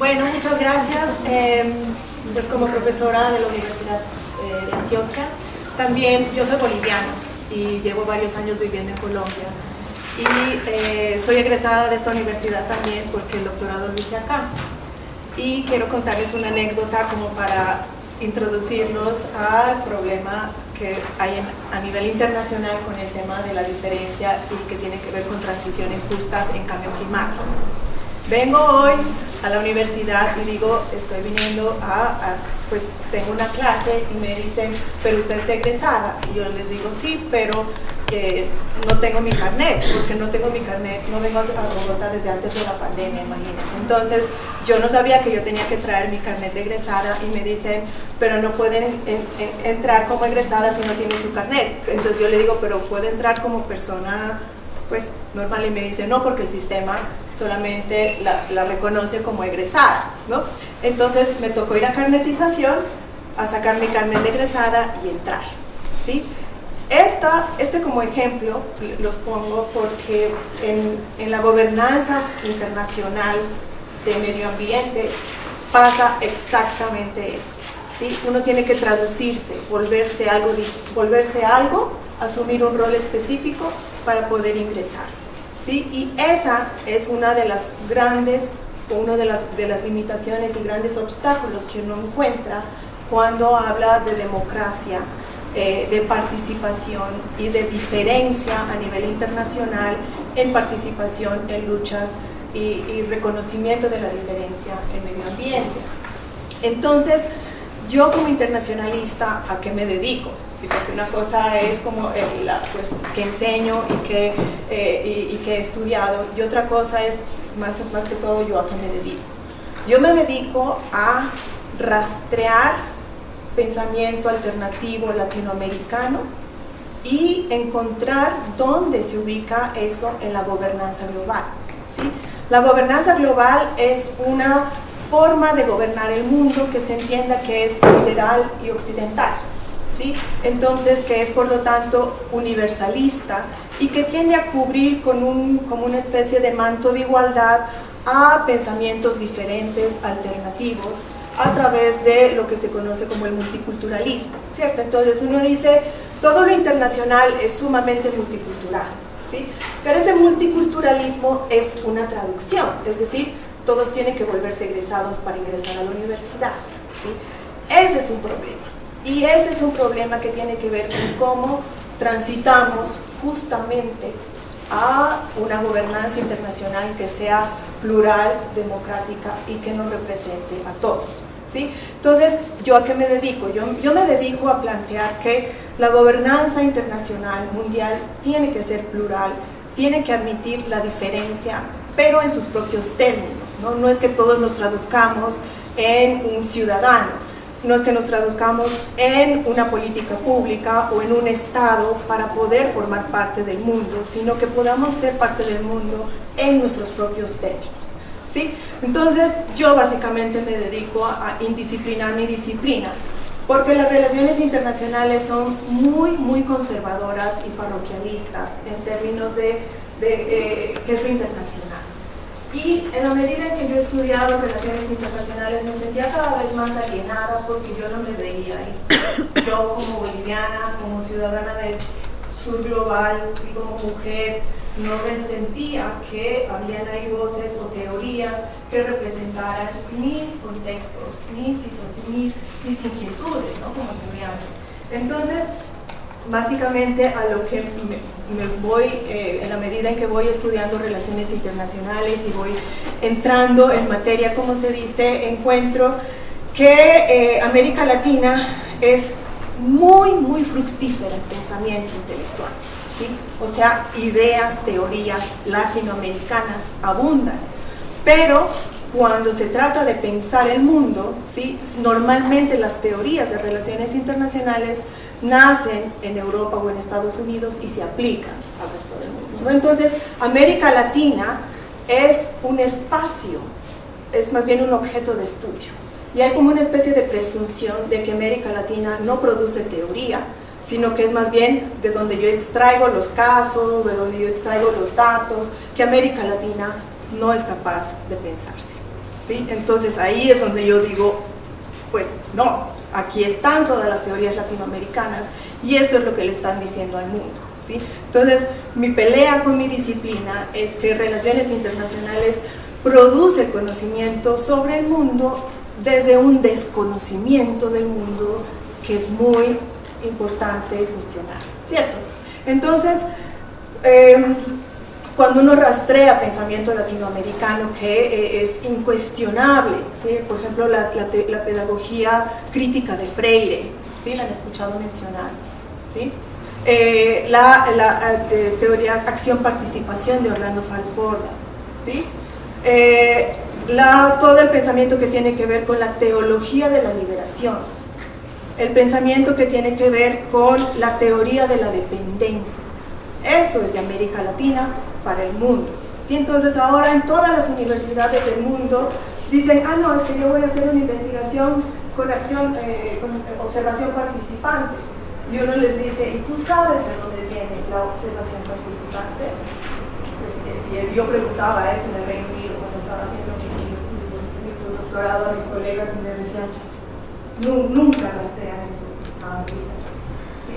Bueno, muchas gracias. Pues como profesora de la Universidad de Antioquia, también yo soy boliviana y llevo varios años viviendo en Colombia. Y soy egresada de esta universidad también porque el doctorado lo hice acá. Y quiero contarles una anécdota como para introducirnos al problema que hay a nivel internacional con el tema de la diferencia y que tiene que ver con transiciones justas en cambio climático. Vengo hoy a la universidad y digo, estoy viniendo pues tengo una clase y me dicen, pero usted es egresada. Y yo les digo, sí, pero no tengo mi carnet, porque no tengo mi carnet, no vengo a Bogotá desde antes de la pandemia, imagínense. Entonces, yo no sabía que yo tenía que traer mi carnet de egresada y me dicen, pero no pueden entrar como egresada si no tienen su carnet. Entonces yo le digo, pero puede entrar como persona pues normal, y me dice no, porque el sistema solamente la reconoce como egresada, ¿no? Entonces me tocó ir a carnetización, a sacar mi carnet de egresada y entrar, ¿sí? Este como ejemplo los pongo porque en la gobernanza internacional de medio ambiente pasa exactamente eso, ¿sí? Uno tiene que traducirse, volverse algo, asumir un rol específico para poder ingresar, ¿sí? Y esa es una de las grandes, una de las limitaciones y grandes obstáculos que uno encuentra cuando habla de democracia, de participación y de diferencia a nivel internacional en participación en luchas y reconocimiento de la diferencia en medio ambiente. Entonces, yo como internacionalista, ¿a qué me dedico? Sí, porque una cosa es como pues, que enseño y que he estudiado, y otra cosa es, más que todo, yo a qué me dedico. Yo me dedico a rastrear pensamiento alternativo latinoamericano y encontrar dónde se ubica eso en la gobernanza global, ¿sí? La gobernanza global es una forma de gobernar el mundo que se entienda que es liberal y occidental, ¿sí? Entonces, que es por lo tanto universalista y que tiende a cubrir como una especie de manto de igualdad a pensamientos diferentes, alternativos, a través de lo que se conoce como el multiculturalismo, ¿cierto? Entonces uno dice, todo lo internacional es sumamente multicultural, ¿sí? Pero ese multiculturalismo es una traducción, es decir, todos tienen que volverse egresados para ingresar a la universidad, ¿sí? Ese es un problema, y ese es un problema que tiene que ver con cómo transitamos justamente a una gobernanza internacional que sea plural, democrática y que nos represente a todos, ¿sí? Entonces, ¿yo a qué me dedico? Yo me dedico a plantear que la gobernanza internacional mundial tiene que ser plural, tiene que admitir la diferencia, pero en sus propios términos, ¿no? No es que todos nos traduzcamos en un ciudadano, no es que nos traduzcamos en una política pública o en un Estado para poder formar parte del mundo, sino que podamos ser parte del mundo en nuestros propios términos, ¿sí? Entonces, yo básicamente me dedico a indisciplinar mi disciplina, porque las relaciones internacionales son muy conservadoras y parroquialistas en términos de qué es lo internacional. Y en la medida en que yo he estudiado relaciones internacionales me sentía cada vez más alienada porque yo no me veía ahí. Yo como boliviana, como ciudadana del sur global, y como mujer, no me sentía que habían ahí voces o teorías que representaran mis contextos, mis inquietudes, ¿no? Como estudiante. Entonces, básicamente a lo que me voy, en la medida en que voy estudiando relaciones internacionales y voy entrando en materia, como se dice, encuentro que América Latina es muy fructífera en pensamiento intelectual, ¿sí? O sea, ideas, teorías latinoamericanas abundan, pero cuando se trata de pensar el mundo, ¿sí? Normalmente las teorías de relaciones internacionales nacen en Europa o en Estados Unidos y se aplican al resto del mundo, ¿no? Entonces, América Latina es un espacio, es más bien un objeto de estudio. Y hay como una especie de presunción de que América Latina no produce teoría, sino que es más bien de donde yo extraigo los casos, de donde yo extraigo los datos, que América Latina no es capaz de pensarse, ¿sí? Entonces ahí es donde yo digo, pues no, aquí están todas las teorías latinoamericanas y esto es lo que le están diciendo al mundo, ¿sí? Entonces mi pelea con mi disciplina es que relaciones internacionales produce conocimiento sobre el mundo desde un desconocimiento del mundo que es muy importante cuestionar, ¿cierto? Entonces, cuando uno rastrea pensamiento latinoamericano que es incuestionable, ¿sí? Por ejemplo, la pedagogía crítica de Freire, ¿sí? La han escuchado mencionar, ¿sí? La teoría acción-participación de Orlando Falsborda, ¿sí? Todo el pensamiento que tiene que ver con la teología de la liberación, el pensamiento que tiene que ver con la teoría de la dependencia. Eso es de América Latina para el mundo, ¿sí? Entonces ahora en todas las universidades del mundo dicen, ah no, es que yo voy a hacer una investigación con observación participante, y uno les dice, ¿y tú sabes de dónde viene la observación participante? Pues, y yo preguntaba eso en el Reino Unido cuando estaba haciendo mi postdoctorado a mis colegas y me decían, nunca rastrean eso a América. ¿Sí?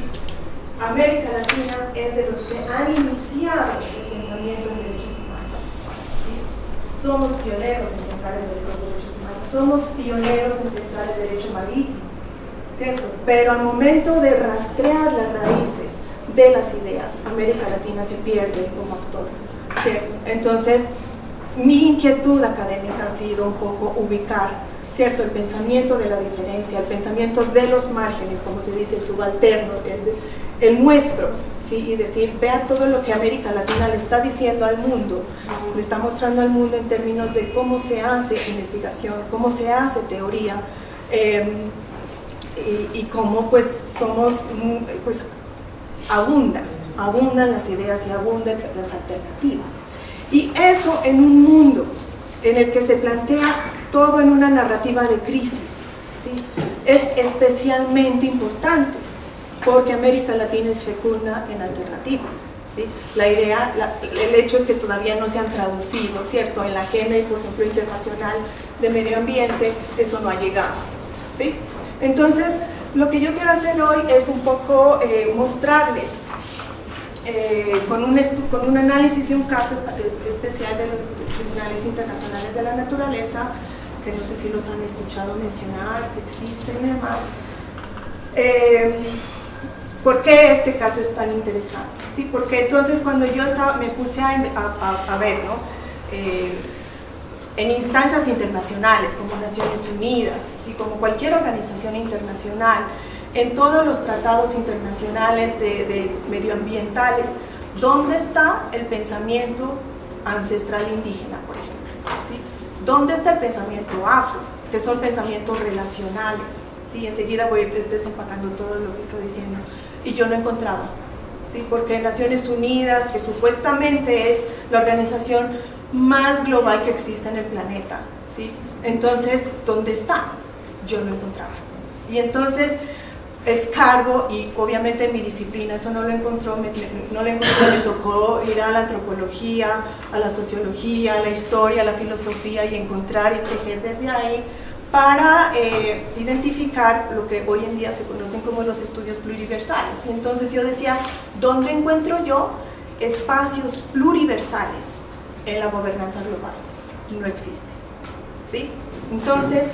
América Latina es de los que han iniciado el pensamiento en derechos humanos. ¿Sí? Somos pioneros en pensar en los derechos humanos, somos pioneros en pensar el derecho marítimo, ¿cierto? Pero al momento de rastrear las raíces de las ideas, América Latina se pierde como actor, ¿cierto? Entonces, mi inquietud académica ha sido un poco ubicar, ¿cierto? El pensamiento de la diferencia, el pensamiento de los márgenes, como se dice, el subalterno, el nuestro, ¿sí? Y decir, vea todo lo que América Latina le está diciendo al mundo, le está mostrando al mundo en términos de cómo se hace investigación, cómo se hace teoría, y cómo pues somos, pues abundan las ideas y abundan las alternativas. Y eso en un mundo en el que se plantea todo en una narrativa de crisis, ¿sí? Es especialmente importante porque América Latina es fecunda en alternativas, ¿sí? El hecho es que todavía no se han traducido, ¿cierto? En la agenda, por ejemplo, internacional de medio ambiente, eso no ha llegado, ¿sí? Entonces, lo que yo quiero hacer hoy es un poco mostrarles con un análisis de un caso especial de los tribunales internacionales de la naturaleza, que no sé si los han escuchado mencionar, que existen y demás. ¿Por qué este caso es tan interesante? ¿Sí? Porque entonces cuando yo me puse a ver, ¿no? En instancias internacionales como Naciones Unidas, ¿sí? Como cualquier organización internacional, en todos los tratados internacionales de medioambientales, ¿dónde está el pensamiento ancestral indígena, por ejemplo? ¿Sí? ¿Dónde está el pensamiento afro? Que son pensamientos relacionales, ¿sí? Enseguida voy a ir desempacando todo lo que estoy diciendo. Y yo no encontraba, ¿sí? Porque en Naciones Unidas, que supuestamente es la organización más global que existe en el planeta, ¿sí? Entonces, ¿dónde está? Yo no encontraba. Y entonces escarbo, y obviamente en mi disciplina eso no lo encontré, me tocó ir a la antropología, a la sociología, a la historia, a la filosofía y encontrar y tejer desde ahí para identificar lo que hoy en día se conocen como los estudios pluriversales. Y entonces yo decía, ¿dónde encuentro yo espacios pluriversales en la gobernanza global? No existe, ¿sí? Entonces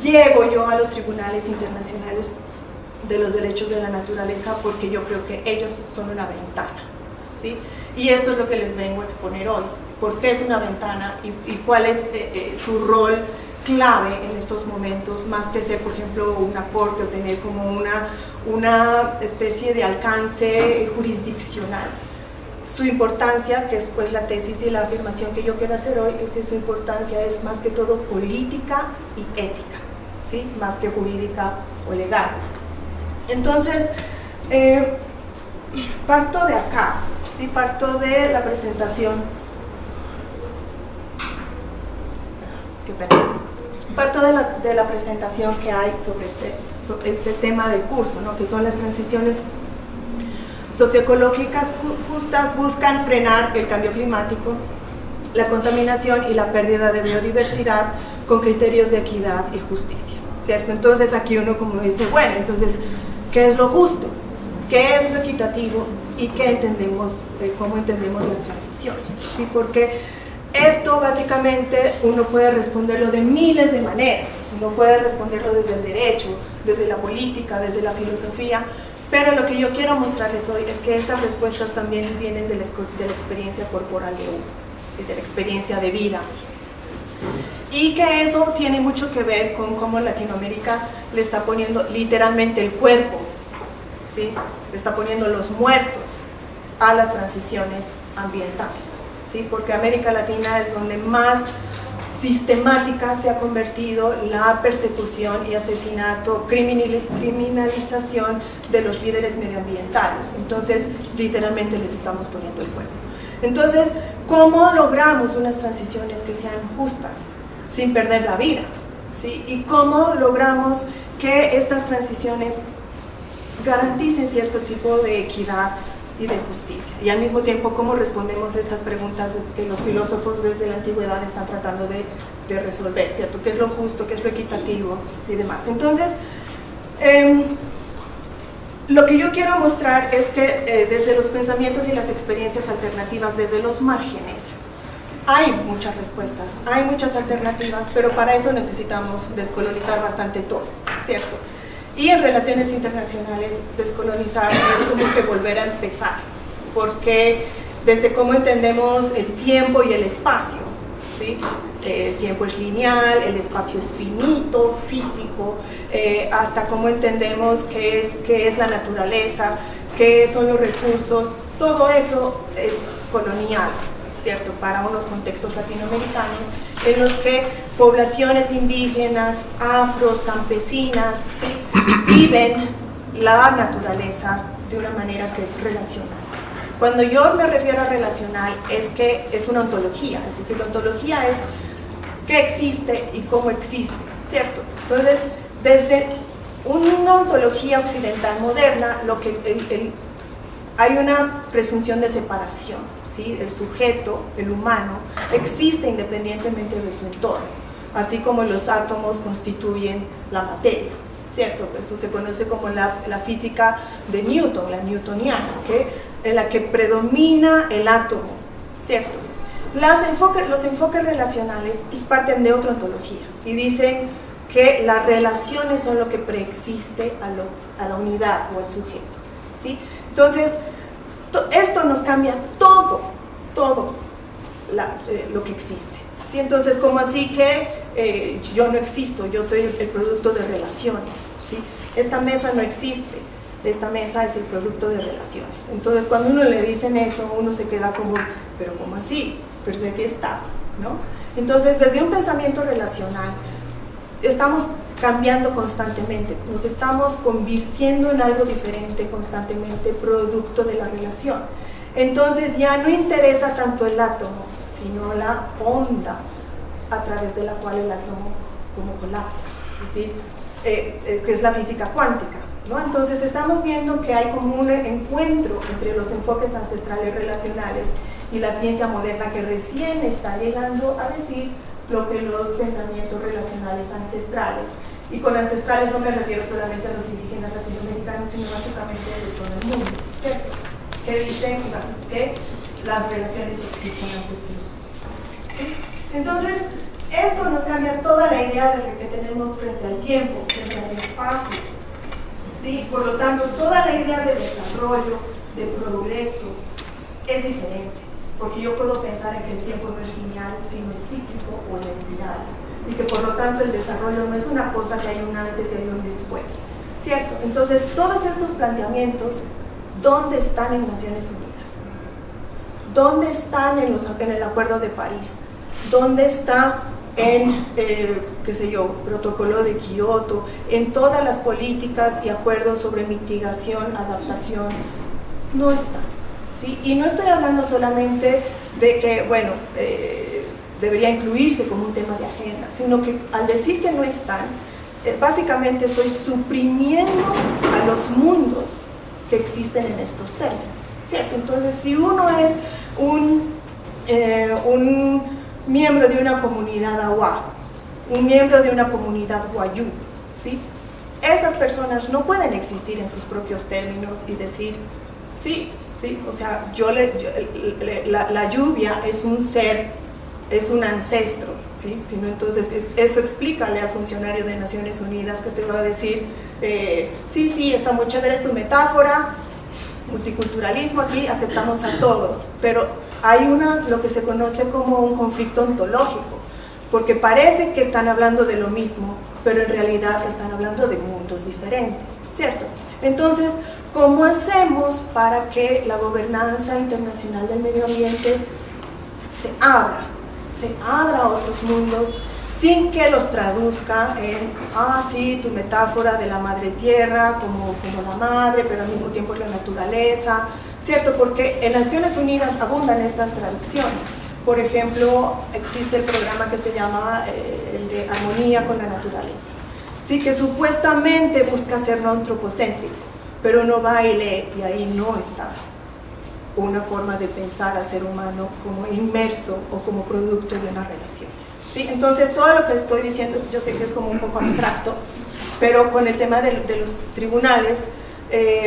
llego yo a los tribunales internacionales de los derechos de la naturaleza porque yo creo que ellos son una ventana, ¿sí? Y esto es lo que les vengo a exponer hoy. ¿Por qué es una ventana y cuál es su rol clave en estos momentos, más que ser, por ejemplo, un aporte o tener como una especie de alcance jurisdiccional? Su importancia, que es pues la tesis y la afirmación que yo quiero hacer hoy, es que su importancia es más que todo política y ética, ¿sí? Más que jurídica o legal. Entonces, parto de acá, ¿sí? Parto de la presentación. Qué pena. Parto de la presentación que hay sobre este tema del curso, ¿no? Que son las transiciones socioecológicas justas, buscan frenar el cambio climático, la contaminación y la pérdida de biodiversidad con criterios de equidad y justicia, ¿cierto? Entonces aquí uno como dice, bueno, entonces, ¿qué es lo justo? ¿Qué es lo equitativo? ¿Y qué entendemos, cómo entendemos las transiciones? ¿Sí? Porque esto básicamente uno puede responderlo de miles de maneras. Uno puede responderlo desde el derecho, desde la política, desde la filosofía, pero lo que yo quiero mostrarles hoy es que estas respuestas también vienen de la experiencia corporal de uno, ¿sí? De la experiencia de vida. Y que eso tiene mucho que ver con cómo Latinoamérica le está poniendo literalmente el cuerpo, ¿sí? Le está poniendo los muertos a las transiciones ambientales, ¿sí? Porque América Latina es donde más sistemática se ha convertido la persecución y asesinato, criminalización de los líderes medioambientales. Entonces, literalmente les estamos poniendo el cuerpo. Entonces, ¿cómo logramos unas transiciones que sean justas sin perder la vida? ¿Sí? ¿Y cómo logramos que estas transiciones garanticen cierto tipo de equidad y de justicia? Y al mismo tiempo, ¿cómo respondemos a estas preguntas que los filósofos desde la antigüedad están tratando de resolver, ¿cierto? ¿Qué es lo justo? ¿Qué es lo equitativo? Y demás. Entonces, lo que yo quiero mostrar es que desde los pensamientos y las experiencias alternativas, desde los márgenes, hay muchas respuestas, hay muchas alternativas, pero para eso necesitamos descolonizar bastante todo, ¿cierto? Y en relaciones internacionales, descolonizar es como que volver a empezar, porque desde cómo entendemos el tiempo y el espacio, ¿sí? El tiempo es lineal, el espacio es finito, físico, hasta cómo entendemos qué es la naturaleza, qué son los recursos, todo eso es colonial, ¿cierto? Para unos contextos latinoamericanos en los que poblaciones indígenas, afros, campesinas, ¿sí? Viven la naturaleza de una manera que es relacional. Cuando yo me refiero a relacional es que es una ontología, es decir, la ontología es qué existe y cómo existe, ¿cierto? Entonces, desde una ontología occidental moderna, hay una presunción de separación, ¿sí? El sujeto, el humano, existe independientemente de su entorno, así como los átomos constituyen la materia, ¿cierto? Eso se conoce como la física de Newton, la newtoniana, en la que predomina el átomo, ¿cierto? Los enfoques relacionales parten de otra ontología y dicen que las relaciones son lo que preexiste a la unidad o al sujeto, ¿sí? Entonces, esto nos cambia todo lo que existe, ¿sí? Entonces, como así que yo no existo, yo soy el producto de relaciones, ¿sí? Esta mesa no existe, esta mesa es el producto de relaciones. Entonces, cuando uno le dicen eso, uno se queda como, pero ¿cómo así? ¿Pero de qué está? ¿No? Entonces, desde un pensamiento relacional, estamos cambiando constantemente, nos estamos convirtiendo en algo diferente constantemente, producto de la relación. Entonces, ya no interesa tanto el átomo, sino la onda a través de la cual el átomo como colapsa, ¿sí? Que es la física cuántica, ¿no? Entonces estamos viendo que hay como un encuentro entre los enfoques ancestrales relacionales y la ciencia moderna que recién está llegando a decir lo que los pensamientos relacionales ancestrales, y con ancestrales no me refiero solamente a los indígenas latinoamericanos, sino básicamente de todo el mundo, ¿cierto? Que dicen que las relaciones existen antes de los humanos, ¿sí? Entonces, esto nos cambia toda la idea de lo que tenemos frente al tiempo, frente al espacio, ¿sí? Por lo tanto, toda la idea de desarrollo, de progreso, es diferente, porque yo puedo pensar en que el tiempo no es lineal, sino es cíclico o en espiral, y que por lo tanto el desarrollo no es una cosa que hay un antes y hay un después, ¿cierto? Entonces, todos estos planteamientos, ¿dónde están en Naciones Unidas? ¿Dónde están en el Acuerdo de París? ¿Dónde está en, qué sé yo, protocolo de Kioto, en todas las políticas y acuerdos sobre mitigación, adaptación? No está, ¿sí? Y no estoy hablando solamente de que, bueno, debería incluirse como un tema de agenda, sino que al decir que no están, básicamente estoy suprimiendo a los mundos que existen en estos términos, ¿cierto? Entonces, si uno es un miembro de una comunidad AUA un miembro de una comunidad wayú, ¿sí? Esas personas no pueden existir en sus propios términos y decir, sí, sí, o sea, la lluvia es un ser, es un ancestro, ¿sí? Sino, entonces, eso explícale al funcionario de Naciones Unidas que te va a decir, sí, sí, está muy chévere tu metáfora, multiculturalismo, aquí aceptamos a todos, pero hay lo que se conoce como un conflicto ontológico, porque parece que están hablando de lo mismo, pero en realidad están hablando de mundos diferentes, ¿cierto? Entonces, ¿cómo hacemos para que la gobernanza internacional del medio ambiente se abra a otros mundos sin que los traduzca en, sí, tu metáfora de la madre tierra como la madre, pero al mismo tiempo es la naturaleza, ¿cierto? Porque en Naciones Unidas abundan estas traducciones. Por ejemplo, existe el programa que se llama el de Armonía con la Naturaleza, ¿sí? Que supuestamente busca ser no antropocéntrico, pero uno va y lee y ahí no está una forma de pensar al ser humano como inmerso o como producto de unas relaciones, ¿sí? Entonces, todo lo que estoy diciendo, yo sé que es como un poco abstracto, pero con el tema de los tribunales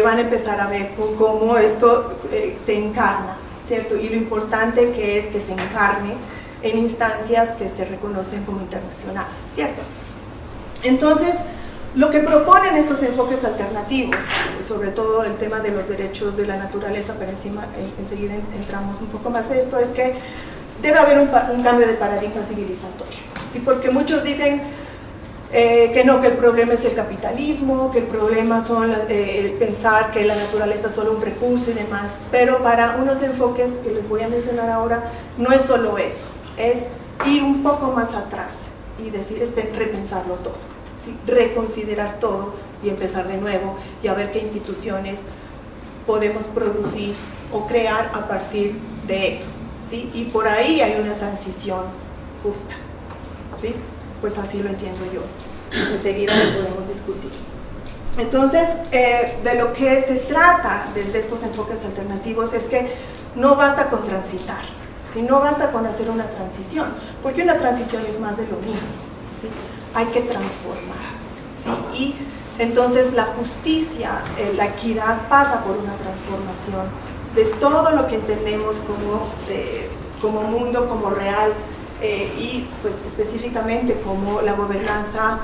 van a empezar a ver cómo esto se encarna, ¿cierto? Y lo importante que es que se encarne en instancias que se reconocen como internacionales, ¿cierto? Entonces, lo que proponen estos enfoques alternativos, sobre todo el tema de los derechos de la naturaleza, pero enseguida entramos un poco más a esto, es que debe haber un cambio de paradigma civilizatorio, ¿sí? Porque muchos dicen que no, que el problema es el capitalismo, que el problema son pensar que la naturaleza es solo un recurso y demás, pero para unos enfoques que les voy a mencionar ahora, no es solo eso, es ir un poco más atrás y decir, repensarlo todo, ¿sí? Reconsiderar todo y empezar de nuevo y a ver qué instituciones podemos producir o crear a partir de eso, ¿sí? Y por ahí hay una transición justa, ¿sí? Pues así lo entiendo yo. Enseguida lo podemos discutir. Entonces, de lo que se trata desde estos enfoques alternativos es que no basta con transitar, ¿sí? No basta con hacer una transición, porque una transición es más de lo mismo, ¿sí? Hay que transformar, ¿sí? Y entonces la justicia, la equidad pasa por una transformación de todo lo que entendemos como mundo, como real, y pues específicamente como la gobernanza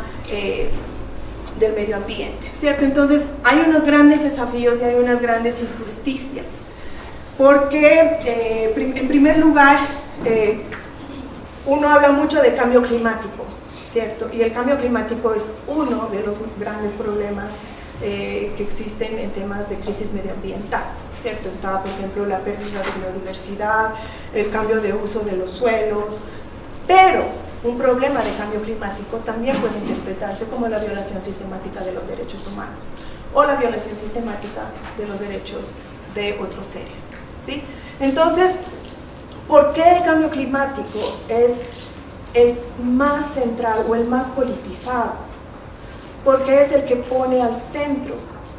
del medio ambiente, ¿cierto? Entonces hay unos grandes desafíos y hay unas grandes injusticias, porque en primer lugar uno habla mucho de cambio climático, ¿cierto? Y el cambio climático es uno de los grandes problemas que existen en temas de crisis medioambiental, ¿cierto? Está, por ejemplo, la pérdida de biodiversidad, el cambio de uso de los suelos, pero un problema de cambio climático también puede interpretarse como la violación sistemática de los derechos humanos o la violación sistemática de los derechos de otros seres, ¿sí? Entonces, ¿por qué el cambio climático es el más central o el más politizado? Porque es el que pone al centro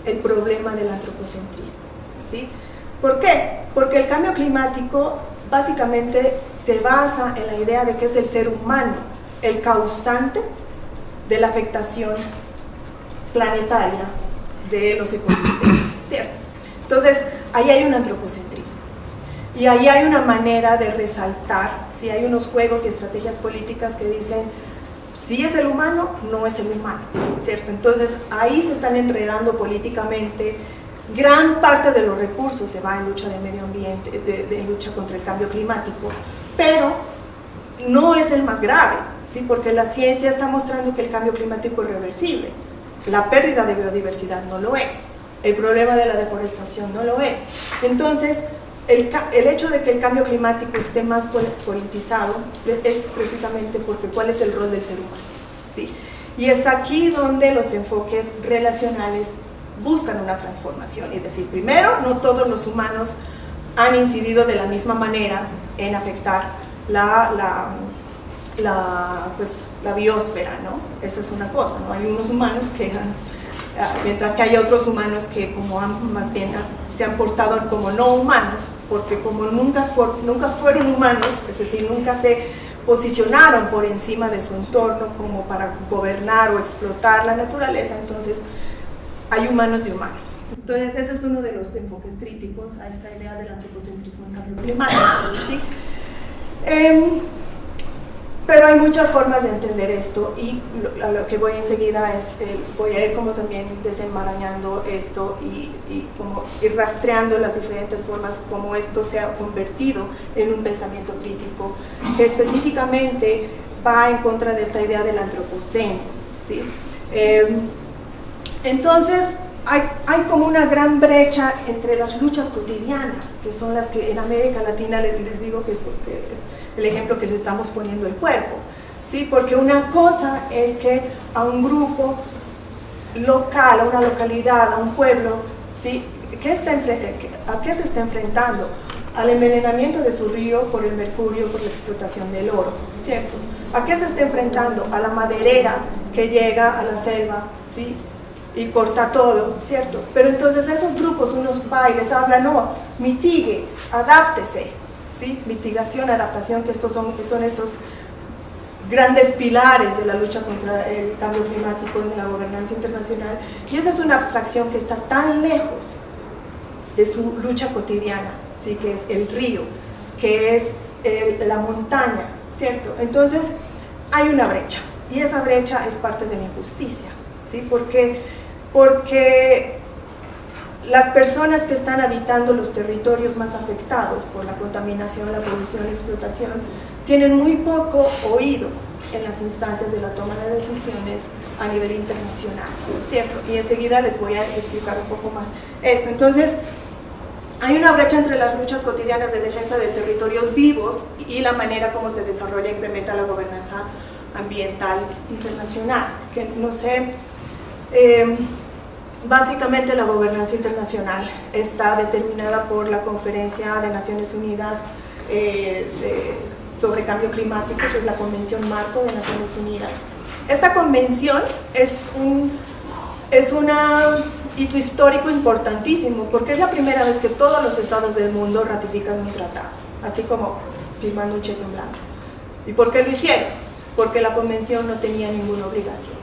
el problema del antropocentrismo, ¿sí? ¿Por qué? Porque el cambio climático básicamente se basa en la idea de que es el ser humano el causante de la afectación planetaria de los ecosistemas, ¿cierto? Entonces, ahí hay un antropocentrismo y ahí hay una manera de resaltar, ¿sí? Hay unos juegos y estrategias políticas que dicen, si es el humano, no es el humano, ¿cierto? Entonces, ahí se están enredando políticamente. Gran parte de los recursos se va en lucha de medio ambiente, de lucha contra el cambio climático, pero no es el más grave, ¿sí? Porque la ciencia está mostrando que el cambio climático es reversible. La pérdida de biodiversidad no lo es, el problema de la deforestación no lo es. Entonces, el hecho de que el cambio climático esté más politizado es precisamente porque ¿cuál es el rol del ser humano? ¿Sí? Y es aquí donde los enfoques relacionales buscan una transformación, es decir, primero, no todos los humanos han incidido de la misma manera en afectar la biosfera, ¿no? Esa es una cosa, ¿no? Hay unos humanos que mientras que hay otros humanos que como más bien se han portado como no humanos, porque como nunca fueron humanos, es decir, nunca se posicionaron por encima de su entorno como para gobernar o explotar la naturaleza, entonces hay humanos y humanos. Entonces ese es uno de los enfoques críticos a esta idea del antropocentrismo en cambio climático, ¿sí? Pero hay muchas formas de entender esto y a lo que voy enseguida es, voy a ir como también desenmarañando esto y como ir rastreando las diferentes formas como esto se ha convertido en un pensamiento crítico que específicamente va en contra de esta idea del antropoceno, ¿sí? Entonces hay como una gran brecha entre las luchas cotidianas, que son las que en América Latina les digo que es porque es el ejemplo que les estamos poniendo el cuerpo, ¿sí? Porque una cosa es que a un grupo local, a una localidad, a un pueblo, ¿sí? ¿A qué se está enfrentando? Al envenenamiento de su río por el mercurio, por la explotación del oro, ¿cierto? ¿A qué se está enfrentando? A la maderera que llega a la selva, ¿sí? Y corta todo, ¿cierto? Pero entonces esos grupos, unos va y les hablan, no, mitigue, adáptese, ¿sí? Mitigación, adaptación, que son estos grandes pilares de la lucha contra el cambio climático en la gobernanza internacional, y esa es una abstracción que está tan lejos de su lucha cotidiana, ¿sí? Que es el río, que es la montaña, ¿cierto? Entonces hay una brecha, y esa brecha es parte de la injusticia, ¿sí? Porque las personas que están habitando los territorios más afectados por la contaminación, la producción y la explotación tienen muy poco oído en las instancias de la toma de decisiones a nivel internacional, ¿cierto? Y enseguida les voy a explicar un poco más esto. Entonces, hay una brecha entre las luchas cotidianas de defensa de territorios vivos y la manera como se desarrolla e implementa la gobernanza ambiental internacional, que no sé... Básicamente la gobernanza internacional está determinada por la Conferencia de Naciones Unidas sobre Cambio Climático, que es la Convención Marco de Naciones Unidas. Esta convención es un hito histórico importantísimo, porque es la primera vez que todos los estados del mundo ratifican un tratado, así como firmando un cheque en blanco. ¿Y por qué lo hicieron? Porque la convención no tenía ninguna obligación,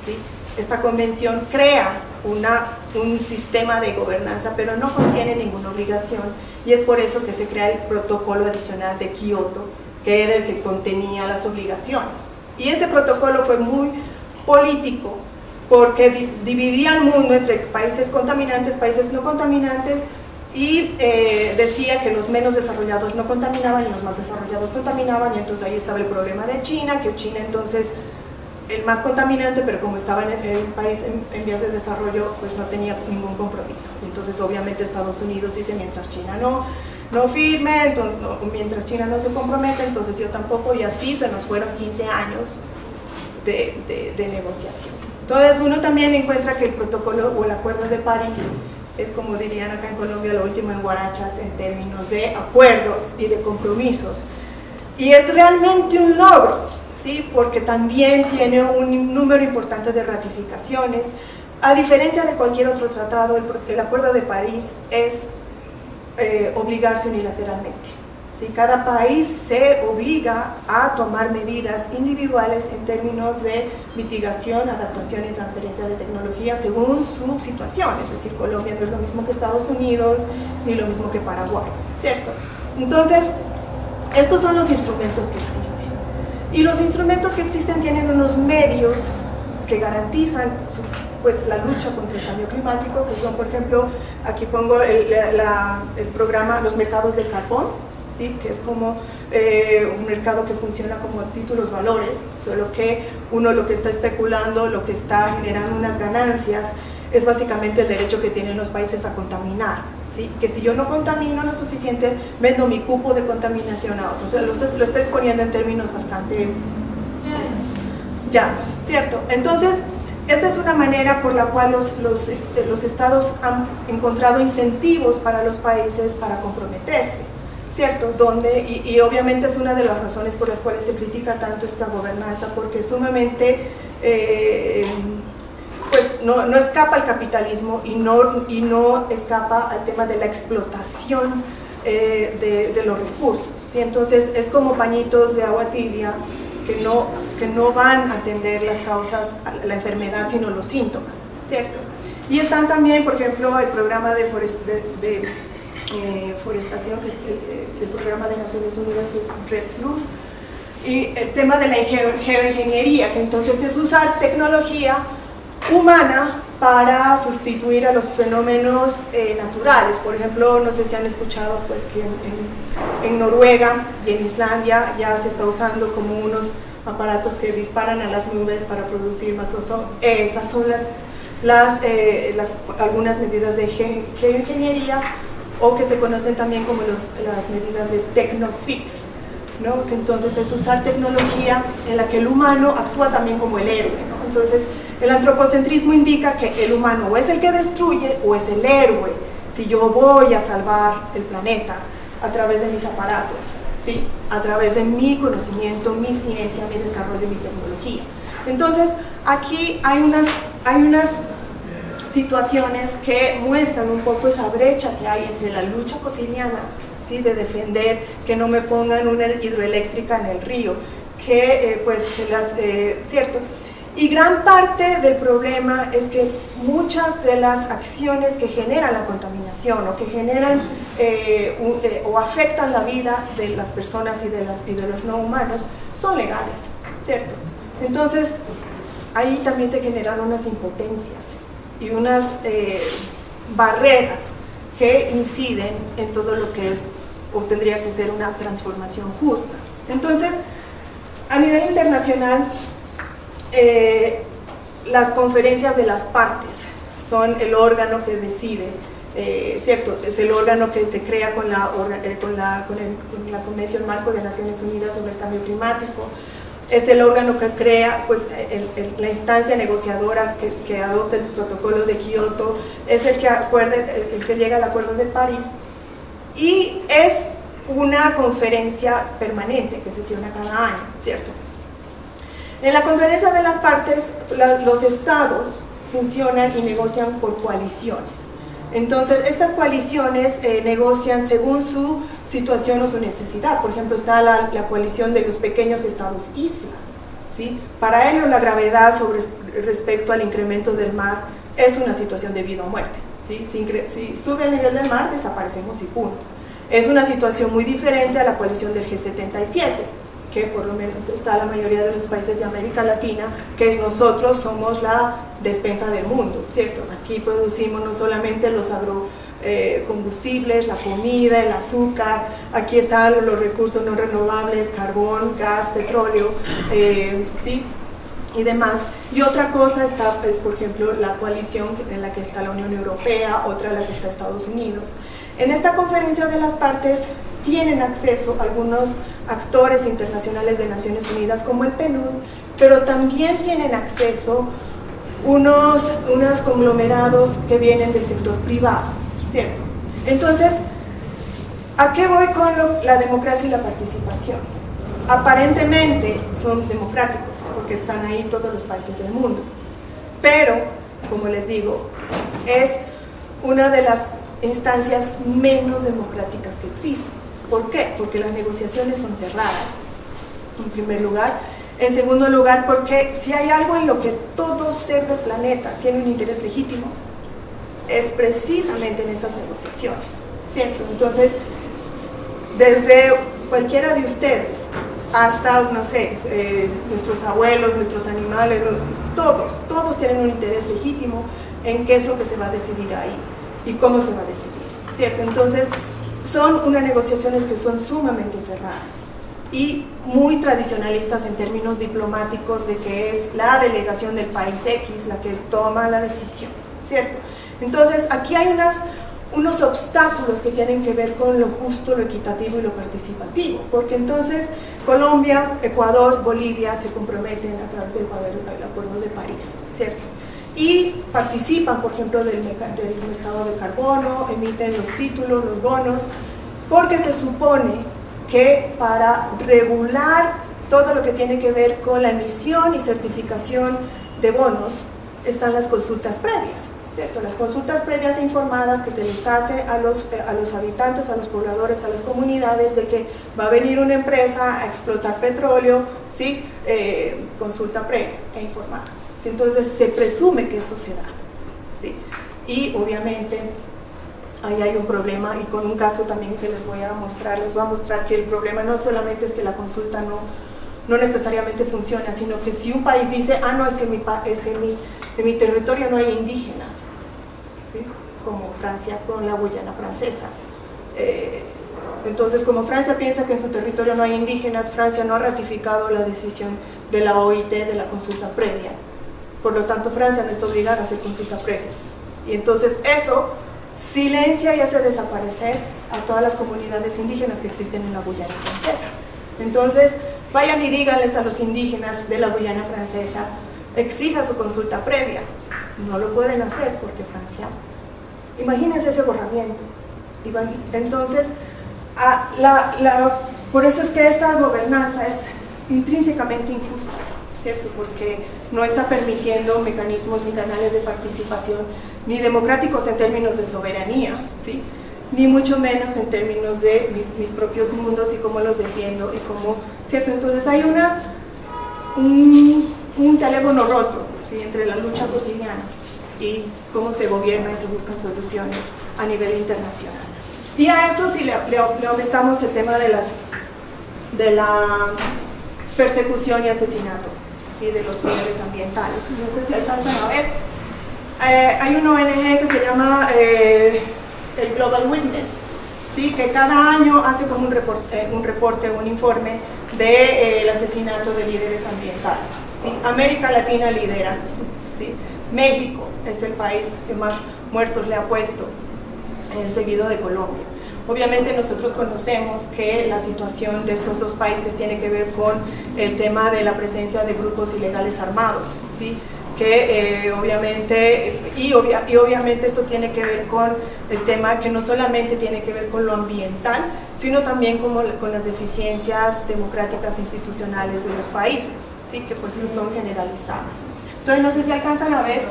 ¿sí? Esta convención crea un sistema de gobernanza, pero no contiene ninguna obligación, y es por eso que se crea el protocolo adicional de Kioto, que era el que contenía las obligaciones. Y ese protocolo fue muy político, porque dividía el mundo entre países contaminantes, países no contaminantes, y decía que los menos desarrollados no contaminaban y los más desarrollados contaminaban, y entonces ahí estaba el problema de China, que China entonces... el más contaminante, pero como estaba en el país en vías de desarrollo, pues no tenía ningún compromiso. Entonces obviamente Estados Unidos dice, mientras China no firme, entonces mientras China no se compromete, entonces yo tampoco, y así se nos fueron 15 años de negociación. Entonces uno también encuentra que el protocolo o el acuerdo de París es, como dirían acá en Colombia, lo último en guarachas en términos de acuerdos y de compromisos, y es realmente un logro, ¿sí? Porque también tiene un número importante de ratificaciones. A diferencia de cualquier otro tratado, el Acuerdo de París es obligarse unilateralmente, ¿sí? Cada país se obliga a tomar medidas individuales en términos de mitigación, adaptación y transferencia de tecnología según su situación. Es decir, Colombia no es lo mismo que Estados Unidos, ni lo mismo que Paraguay, ¿cierto? Entonces, estos son los instrumentos que existen. Y los instrumentos que existen tienen unos medios que garantizan pues, la lucha contra el cambio climático, que son, por ejemplo, aquí pongo el programa Los Mercados del Carbón, ¿sí? Que es como un mercado que funciona como títulos valores, solo que uno lo que está especulando, lo que está generando unas ganancias, es básicamente el derecho que tienen los países a contaminar, ¿sí? Que si yo no contamino lo suficiente, vendo mi cupo de contaminación a otros. O sea, lo estoy poniendo en términos bastante llanos, ¿cierto? Entonces, esta es una manera por la cual los estados han encontrado incentivos para los países para comprometerse, ¿cierto? Y obviamente es una de las razones por las cuales se critica tanto esta gobernanza, porque sumamente... pues no escapa al capitalismo y no escapa al tema de la explotación de los recursos, ¿sí? Entonces es como pañitos de agua tibia que no van a atender las causas, la enfermedad, sino los síntomas, ¿cierto? Y están también, por ejemplo, el programa de forestación, que es el programa de Naciones Unidas, que es Red Plus, y el tema de la geoingeniería, que entonces es usar tecnología humana para sustituir a los fenómenos naturales. Por ejemplo, no sé si han escuchado que en Noruega y en Islandia ya se está usando como unos aparatos que disparan a las nubes para producir más ozono. Esas son algunas medidas de geoingeniería, o que se conocen también como las medidas de Technofix, ¿no? Que entonces es usar tecnología en la que el humano actúa también como el héroe, ¿no? Entonces el antropocentrismo indica que el humano o es el que destruye o es el héroe, si yo voy a salvar el planeta a través de mis aparatos, ¿sí? A través de mi conocimiento, mi ciencia, mi desarrollo, mi tecnología. Entonces aquí hay unas situaciones que muestran un poco esa brecha que hay entre la lucha cotidiana, ¿sí? De defender que no me pongan una hidroeléctrica en el río, ¿cierto? Y gran parte del problema es que muchas de las acciones que generan la contaminación o que generan o afectan la vida de las personas y de los no humanos son legales, ¿cierto? Entonces ahí también se generan unas impotencias y unas barreras que inciden en todo lo que es o tendría que ser una transformación justa. Entonces, a nivel internacional, las conferencias de las partes son el órgano que decide, ¿cierto? Es el órgano que se crea con la Convención Marco de Naciones Unidas sobre el Cambio Climático. Es el órgano que crea pues, la instancia negociadora que adopta el protocolo de Kioto, es el que llega al Acuerdo de París, y es una conferencia permanente que sesiona cada año, ¿cierto? En la conferencia de las partes, los estados funcionan y negocian por coaliciones. Entonces, estas coaliciones negocian según su situación o su necesidad. Por ejemplo, está la coalición de los pequeños estados isla, ¿sí? Para ellos la gravedad respecto al incremento del mar es una situación de vida o muerte, ¿sí? Si sube el nivel del mar, desaparecemos y punto. Es una situación muy diferente a la coalición del G77, que por lo menos está la mayoría de los países de América Latina, que nosotros somos la despensa del mundo, ¿cierto? Aquí producimos no solamente los agrocombustibles, la comida, el azúcar, aquí están los recursos no renovables, carbón, gas, petróleo, ¿sí? Y demás. Y otra cosa es, por ejemplo, la coalición en la que está la Unión Europea, otra en la que está Estados Unidos. En esta conferencia de las partes tienen acceso algunos actores internacionales de Naciones Unidas como el PNUD, pero también tienen acceso unos conglomerados que vienen del sector privado, ¿cierto? Entonces, ¿a qué voy con la democracia y la participación? Aparentemente son democráticos porque están ahí todos los países del mundo, pero, como les digo, es una de las instancias menos democráticas que existen. ¿Por qué? Porque las negociaciones son cerradas, en primer lugar. En segundo lugar, porque si hay algo en lo que todo ser del planeta tiene un interés legítimo, es precisamente en esas negociaciones, ¿cierto? Entonces, desde cualquiera de ustedes hasta, no sé, nuestros abuelos, nuestros animales, todos tienen un interés legítimo en qué es lo que se va a decidir ahí y cómo se va a decidir, ¿cierto? Entonces, son unas negociaciones que son sumamente cerradas y muy tradicionalistas en términos diplomáticos de que es la delegación del país X la que toma la decisión, ¿cierto? Entonces, aquí hay unos obstáculos que tienen que ver con lo justo, lo equitativo y lo participativo, porque entonces Colombia, Ecuador, Bolivia se comprometen a través del Acuerdo de París, ¿cierto? Y participan, por ejemplo, del mercado de carbono, emiten los títulos, los bonos, porque se supone que para regular todo lo que tiene que ver con la emisión y certificación de bonos están las consultas previas. ¿cierto? Las consultas previas e informadas que se les hace a los habitantes, a los pobladores, a las comunidades, de que va a venir una empresa a explotar petróleo, ¿sí? Consulta previa e informada. ¿Sí? Entonces se presume que eso se da, ¿sí? Y obviamente ahí hay un problema, y con un caso también que les voy a mostrar que el problema no solamente es que la consulta no necesariamente funciona, sino que si un país dice, ah, no, es que en mi territorio no hay indígenas, ¿sí? Como Francia con la Guyana Francesa. Entonces, como Francia piensa que en su territorio no hay indígenas, Francia no ha ratificado la decisión de la OIT de la consulta previa. Por lo tanto, Francia no está obligada a hacer consulta previa. Y entonces eso silencia y hace desaparecer a todas las comunidades indígenas que existen en la Guyana Francesa. Entonces, vayan y díganles a los indígenas de la Guyana Francesa, exija su consulta previa. No lo pueden hacer porque Francia, imagínense ese borramiento. Entonces, por eso es que esta gobernanza es intrínsecamente injusta, ¿cierto? Porque no está permitiendo mecanismos ni canales de participación ni democráticos en términos de soberanía, ¿sí? Ni mucho menos en términos de mis propios mundos y cómo los defiendo y cómo, ¿cierto? Entonces hay un teléfono roto, ¿sí? Entre la lucha cotidiana y cómo se gobierna y se buscan soluciones a nivel internacional. Y a eso sí le aumentamos el tema de la persecución y asesinato, ¿sí? De los líderes ambientales. No sé si alcanzan a ver. Hay una ONG que se llama el Global Witness, ¿sí? Que cada año hace como un reporte, un informe del asesinato de líderes ambientales, ¿sí? América Latina lidera, ¿sí? México es el país que más muertos le ha puesto, seguido de Colombia. Obviamente nosotros conocemos que la situación de estos dos países tiene que ver con el tema de la presencia de grupos ilegales armados, ¿sí? Que obviamente esto tiene que ver con el tema que no solamente tiene que ver con lo ambiental, sino también con las deficiencias democráticas institucionales de los países, ¿sí? Que pues son generalizadas. Entonces no sé si alcanzan a ver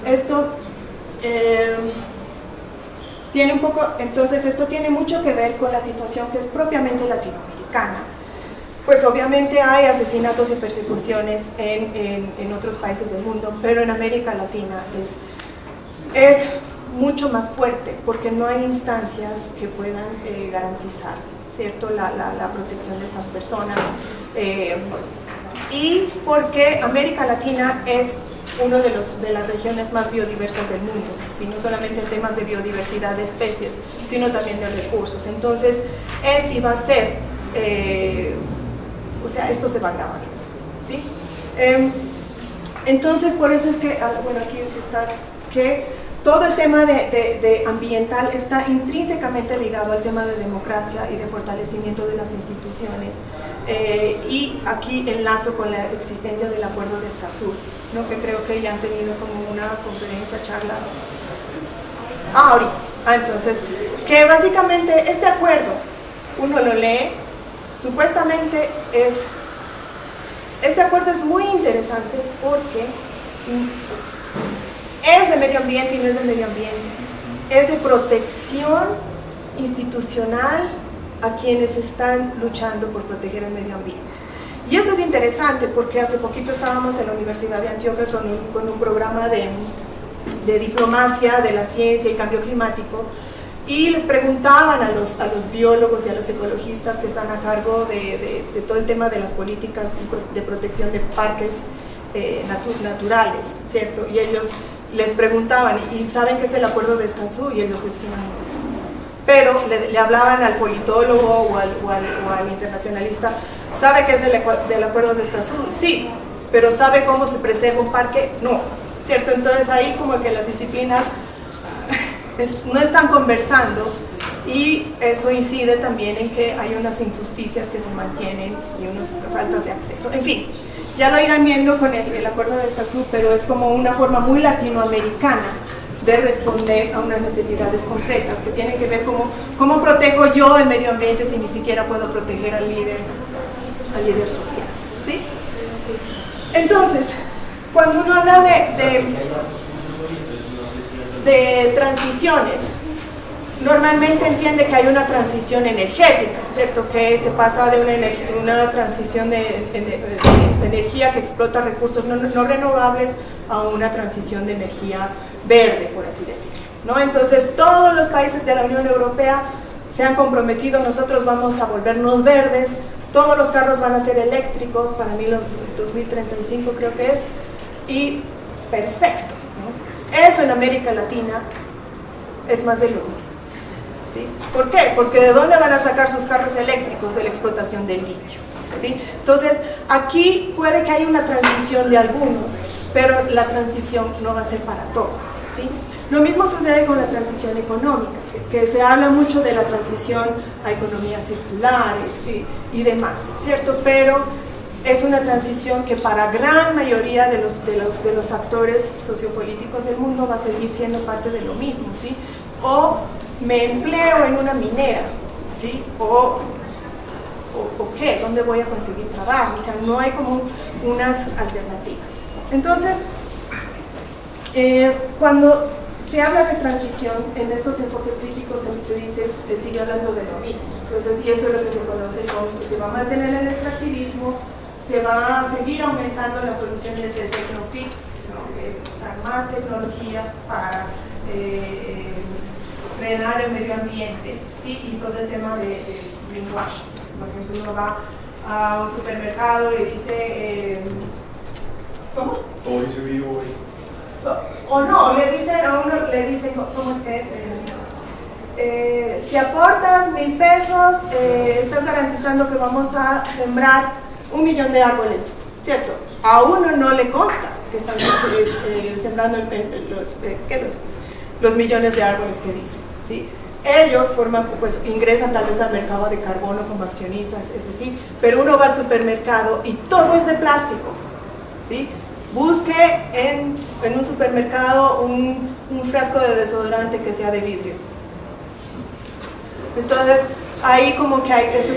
esto. Entonces esto tiene mucho que ver con la situación que es propiamente latinoamericana. Pues obviamente hay asesinatos y persecuciones en otros países del mundo, pero en América Latina es mucho más fuerte porque no hay instancias que puedan garantizar, ¿cierto? La protección de estas personas, y porque América Latina es una de las regiones más biodiversas del mundo, ¿sí? No solamente en temas de biodiversidad de especies, sino también de recursos. Entonces es y va a ser, o sea, esto se va a agravar, ¿sí? Entonces por eso es que, bueno, aquí está que todo el tema de ambiental está intrínsecamente ligado al tema de democracia y de fortalecimiento de las instituciones, y aquí enlazo con la existencia del Acuerdo de Escazú, ¿no? Que creo que ya han tenido como una conferencia, charla. Ahorita. Entonces, que básicamente este acuerdo, uno lo lee, supuestamente este acuerdo es muy interesante porque es de medio ambiente y no es de medio ambiente, es de protección institucional a quienes están luchando por proteger el medio ambiente. Y esto es interesante porque hace poquito estábamos en la Universidad de Antioquia con un programa de diplomacia de la ciencia y cambio climático, y les preguntaban a los biólogos y a los ecologistas que están a cargo de todo el tema de las políticas de protección de parques naturales, ¿cierto? Y ellos les preguntaban, ¿y saben qué es el Acuerdo de Escazú? Y ellos decían, pero le hablaban al politólogo o al internacionalista, ¿sabe qué es el Acuerdo de Escazú? Sí, pero ¿sabe cómo se preserva un parque? No, ¿cierto? Entonces ahí como que las disciplinas no están conversando, y eso incide también en que hay unas injusticias que se mantienen y unas faltas de acceso. En fin, ya lo irán viendo con el Acuerdo de Escazú, pero es como una forma muy latinoamericana de responder a unas necesidades concretas que tienen que ver cómo protejo yo el medio ambiente si ni siquiera puedo proteger al líder social, ¿sí? Entonces, cuando uno habla de transiciones, normalmente entiende que hay una transición energética, ¿cierto? Que se pasa de una transición de energía que explota recursos no renovables a una transición de energía verde, por así decirlo, ¿no? Entonces, todos los países de la Unión Europea se han comprometido, nosotros vamos a volvernos verdes, todos los carros van a ser eléctricos, para 2035 creo que es, y perfecto, ¿no? Eso en América Latina es más de lo mismo. ¿Sí? ¿Por qué? Porque ¿de dónde van a sacar sus carros eléctricos? De la explotación del litio, ¿sí? Entonces, aquí puede que haya una transición de algunos, pero la transición no va a ser para todos, ¿sí? Lo mismo sucede con la transición económica, que se habla mucho de la transición a economías circulares y demás, ¿cierto? Pero es una transición que para gran mayoría de los actores sociopolíticos del mundo va a seguir siendo parte de lo mismo, ¿sí? O me empleo en una minera, ¿sí? O ¿qué? ¿Dónde voy a conseguir trabajo? O sea, no hay como unas alternativas. Entonces, cuando se habla de transición, en estos enfoques críticos se sigue hablando de lo mismo. Entonces, y eso es lo que se conoce como que se va a mantener el extractivismo, se va a seguir aumentando las soluciones del Technofix, ¿no? Que es usar más tecnología para frenar el medio ambiente, ¿sí? Y todo el tema de greenwashing. Por ejemplo, uno va a un supermercado y dice, ¿cómo? Todo dice vivo. O no, le dicen, a uno le dicen, ¿cómo es que es? Si aportas 1,000 pesos, estás garantizando que vamos a sembrar 1 millón de árboles, ¿cierto? A uno no le consta que están sembrando los millones de árboles que dicen, ¿sí? Ellos ingresan tal vez al mercado de carbono como accionistas, es decir, pero uno va al supermercado y todo es de plástico, ¿sí? Busque en un supermercado un frasco de desodorante que sea de vidrio. Entonces, ahí como que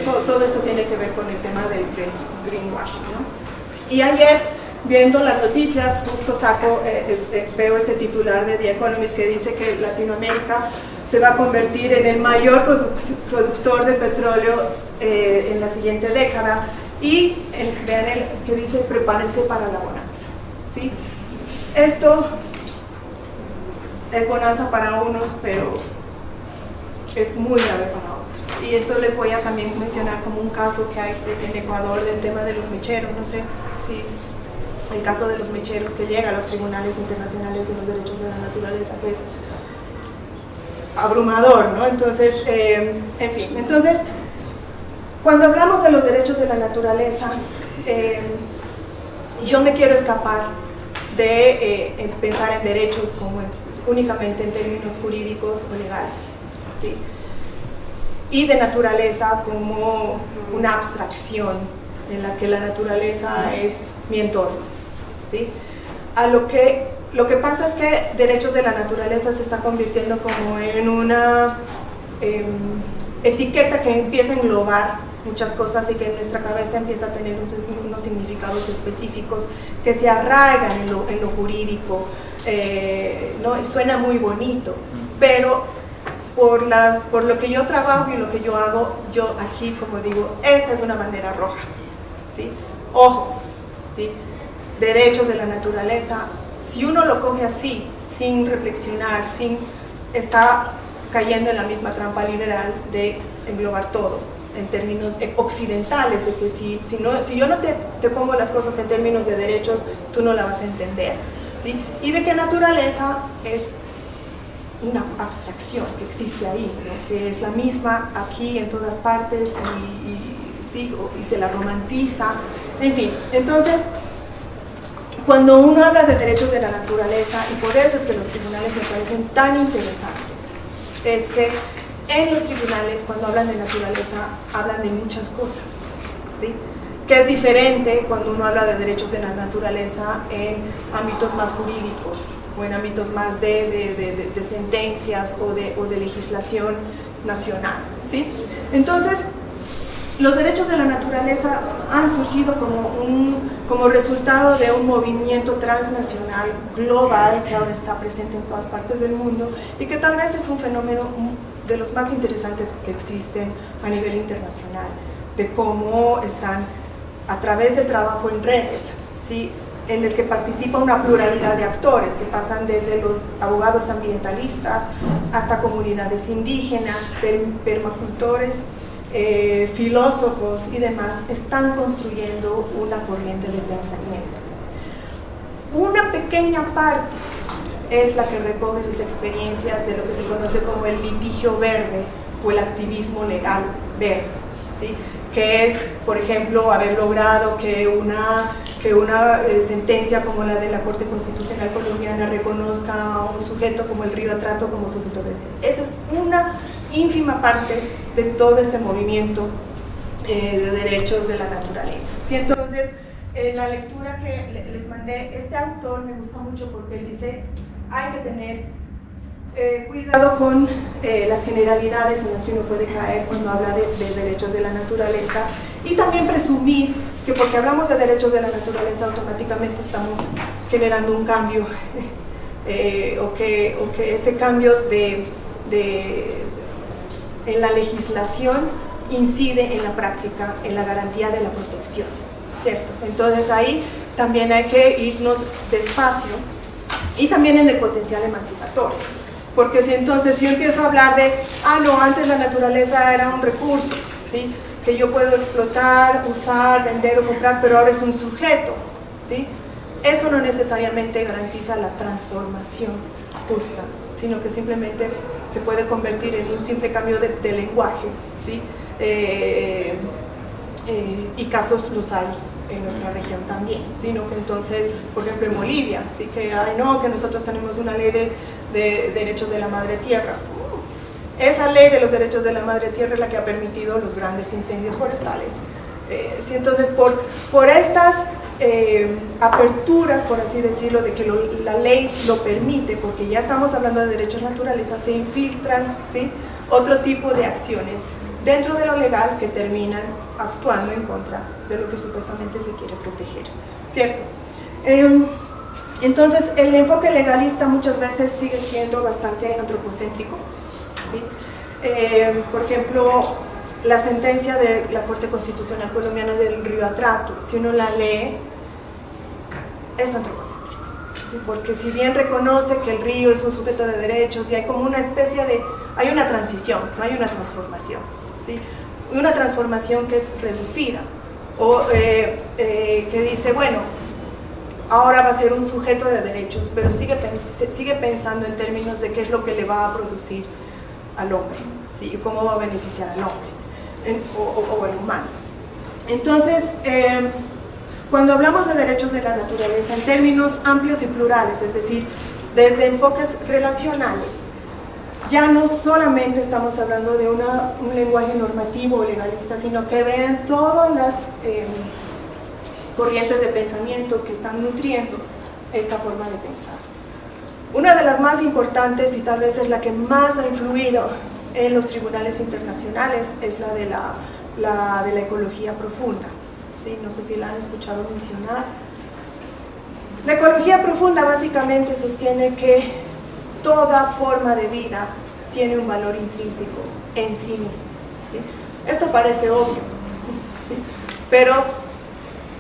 todo esto tiene que ver con el tema del greenwashing, ¿no? Y ayer, viendo las noticias, justo veo este titular de The Economist que dice que Latinoamérica se va a convertir en el mayor productor de petróleo en la siguiente década, y vean que dice prepárense para la bonanza, ¿sí? Esto es bonanza para unos, pero es muy grave para otros. Y entonces les voy a también mencionar como un caso que hay en Ecuador del tema de los mecheros, no sé si el caso de los mecheros que llega a los tribunales internacionales de los derechos de la naturaleza, que es abrumador, ¿no? Entonces, en fin, entonces, cuando hablamos de los derechos de la naturaleza, yo me quiero escapar de pensar en derechos como únicamente en términos jurídicos o legales, ¿sí? Y de naturaleza como una abstracción en la que la naturaleza es mi entorno, ¿sí? Lo que pasa es que derechos de la naturaleza se está convirtiendo como en una etiqueta que empieza a englobar muchas cosas y que en nuestra cabeza empieza a tener unos significados específicos que se arraigan en lo jurídico, ¿no? Y suena muy bonito, pero por lo que yo trabajo y lo que yo hago, yo aquí, como digo, esta es una bandera roja, ¿sí? Ojo, ¿sí? Derechos de la naturaleza, si uno lo coge así, sin reflexionar, está cayendo en la misma trampa liberal de englobar todo en términos occidentales, de que si yo no te pongo las cosas en términos de derechos, tú no la vas a entender, ¿sí? Y de que naturaleza es una abstracción que existe ahí, ¿no? Que es la misma aquí en todas partes y se la romantiza, en fin. Entonces, cuando uno habla de derechos de la naturaleza, y por eso es que los tribunales me parecen tan interesantes, es que en los tribunales, cuando hablan de naturaleza, hablan de muchas cosas, ¿sí? Que es diferente cuando uno habla de derechos de la naturaleza en ámbitos más jurídicos o en ámbitos más de sentencias o de legislación nacional, ¿sí? Entonces, los derechos de la naturaleza han surgido como resultado de un movimiento transnacional global que ahora está presente en todas partes del mundo y que tal vez es un fenómeno de los más interesantes que existen a nivel internacional, de cómo están a través del trabajo en redes, ¿sí?, en el que participa una pluralidad de actores que pasan desde los abogados ambientalistas hasta comunidades indígenas, permacultores, filósofos y demás, están construyendo una corriente de pensamiento. Una pequeña parte es la que recoge sus experiencias de lo que se conoce como el litigio verde o el activismo legal verde, ¿sí?, que es, por ejemplo, haber logrado que una sentencia como la de la Corte Constitucional Colombiana reconozca a un sujeto como el río Atrato como sujeto de... Esa es una ínfima parte de todo este movimiento de derechos de la naturaleza, ¿sí? Entonces, en la lectura que les mandé, este autor me gusta mucho porque él dice, hay que tener cuidado con las generalidades en las que uno puede caer cuando habla de derechos de la naturaleza, y también presumir que porque hablamos de derechos de la naturaleza automáticamente estamos generando un cambio o que ese cambio en la legislación incide en la práctica, en la garantía de la protección, ¿cierto? Entonces ahí también hay que irnos despacio, y también en el potencial emancipatorio. Porque si entonces yo empiezo a hablar de, no, antes la naturaleza era un recurso, ¿sí?, que yo puedo explotar, usar, vender o comprar, pero ahora es un sujeto, ¿sí?, eso no necesariamente garantiza la transformación justa, sino que simplemente se puede convertir en un simple cambio de lenguaje, ¿sí? Y casos los hay en nuestra región también, sino que entonces, por ejemplo, en Bolivia, ¿sí?, que que nosotros tenemos una ley de derechos de la madre tierra. Esa ley de los derechos de la madre tierra es la que ha permitido los grandes incendios forestales. ¿Sí? Entonces, por estas aperturas, por así decirlo, de que la ley lo permite, porque ya estamos hablando de derechos naturales, se infiltran, ¿sí?, otro tipo de acciones dentro de lo legal que terminan actuando en contra de lo que supuestamente se quiere proteger, ¿cierto? Entonces, el enfoque legalista muchas veces sigue siendo bastante antropocéntrico, ¿sí? Por ejemplo, la sentencia de la Corte Constitucional Colombiana del río Atrato, si uno la lee, es antropocéntrico, ¿sí? Porque si bien reconoce que el río es un sujeto de derechos y hay como una especie de... hay una transición, no hay una transformación, ¿sí? Una transformación que es reducida, o que dice, bueno, ahora va a ser un sujeto de derechos, pero sigue pensando en términos de qué es lo que le va a producir al hombre, ¿sí?, y cómo va a beneficiar al hombre o al humano. Entonces, cuando hablamos de derechos de la naturaleza en términos amplios y plurales, es decir, desde enfoques relacionales, ya no solamente estamos hablando de un lenguaje normativo o legalista, sino que ven todas las corrientes de pensamiento que están nutriendo esta forma de pensar. Una de las más importantes, y tal vez es la que más ha influido en los tribunales internacionales, es la de la ecología profunda, ¿sí? No sé si la han escuchado mencionar. La ecología profunda básicamente sostiene que toda forma de vida tiene un valor intrínseco en sí mismo, ¿sí? Esto parece obvio, ¿sí?, pero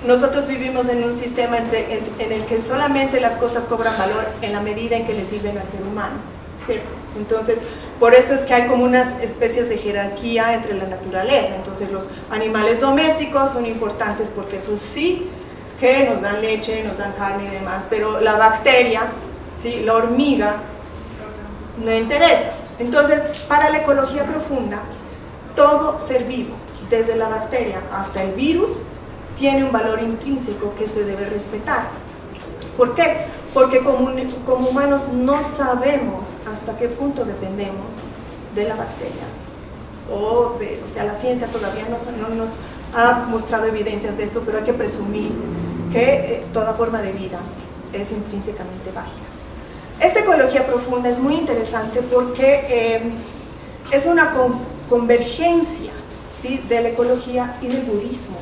nosotros vivimos en un sistema en el que solamente las cosas cobran valor en la medida en que le sirven al ser humano, ¿cierto? Entonces, por eso es que hay como unas especies de jerarquía entre la naturaleza. Entonces, los animales domésticos son importantes porque esos sí que nos dan leche, nos dan carne y demás, pero la bacteria, ¿sí?, la hormiga, no interesa. Entonces, para la ecología profunda, todo ser vivo, desde la bacteria hasta el virus, tiene un valor intrínseco que se debe respetar. ¿Por qué? Porque como humanos no sabemos hasta qué punto dependemos de la bacteria. O sea, la ciencia todavía no nos ha mostrado evidencias de eso, pero hay que presumir que toda forma de vida es intrínsecamente válida. Esta ecología profunda es muy interesante porque es una convergencia, ¿sí?, de la ecología y del budismo,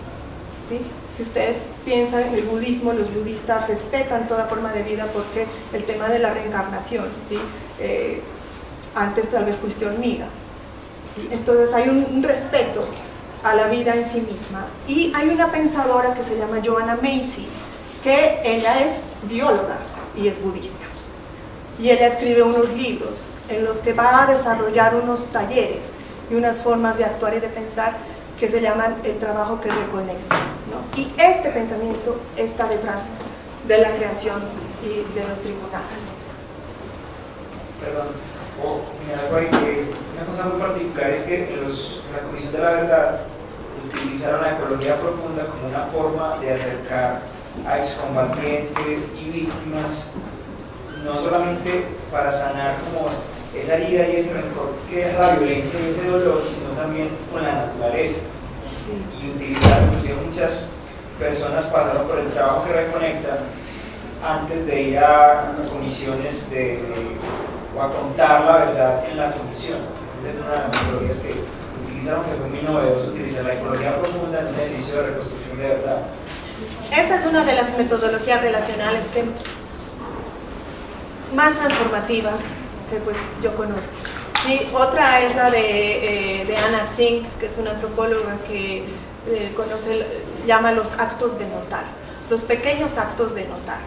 ¿sí? Si ustedes piensan en el budismo, los budistas respetan toda forma de vida porque el tema de la reencarnación, ¿sí? Antes tal vez fuiste hormiga, ¿sí? Entonces hay un respeto a la vida en sí misma. Y hay una pensadora que se llama Joanna Macy, que ella es bióloga y es budista. Y ella escribe unos libros en los que va a desarrollar unos talleres y unas formas de actuar y de pensar que se llaman el trabajo que reconecta, ¿no? Y este pensamiento está detrás de la creación y de los tribunales. Perdón, una cosa muy particular es que en la Comisión de la Verdad utilizaron la ecología profunda como una forma de acercar a excombatientes y víctimas, no solamente para sanar como esa herida y ese rencor que es la violencia y ese dolor, sino también con la naturaleza. Sí. Y utilizar, inclusive muchas personas pasaron por el trabajo que reconecta antes de ir a comisiones o a contar la verdad en la comisión. Esa es una de las metodologías que utilizaron, que fue muy novedoso, utilizar la ecología profunda en un ejercicio de reconstrucción de verdad. Esta es una de las metodologías relacionales que más transformativas que pues yo conozco. Sí, otra es la de Anna Tsing, que es una antropóloga que llama los actos de notar, los pequeños actos de notar.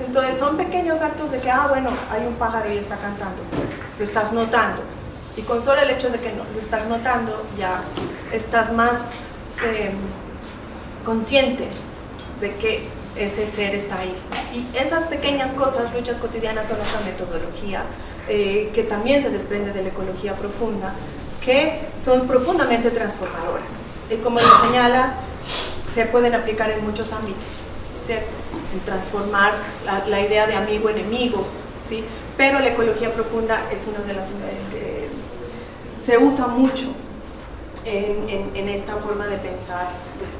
Entonces son pequeños actos de que, bueno, hay un pájaro y está cantando, lo estás notando. Y con solo el hecho de que lo estás notando, ya estás más consciente de que ese ser está ahí. Y esas pequeñas cosas, luchas cotidianas, son otra metodología que también se desprende de la ecología profunda, que son profundamente transformadoras. Y como les señala, se pueden aplicar en muchos ámbitos, ¿cierto? En transformar la idea de amigo-enemigo, ¿sí? Pero la ecología profunda es una de las que se usa mucho en esta forma de pensar, pues,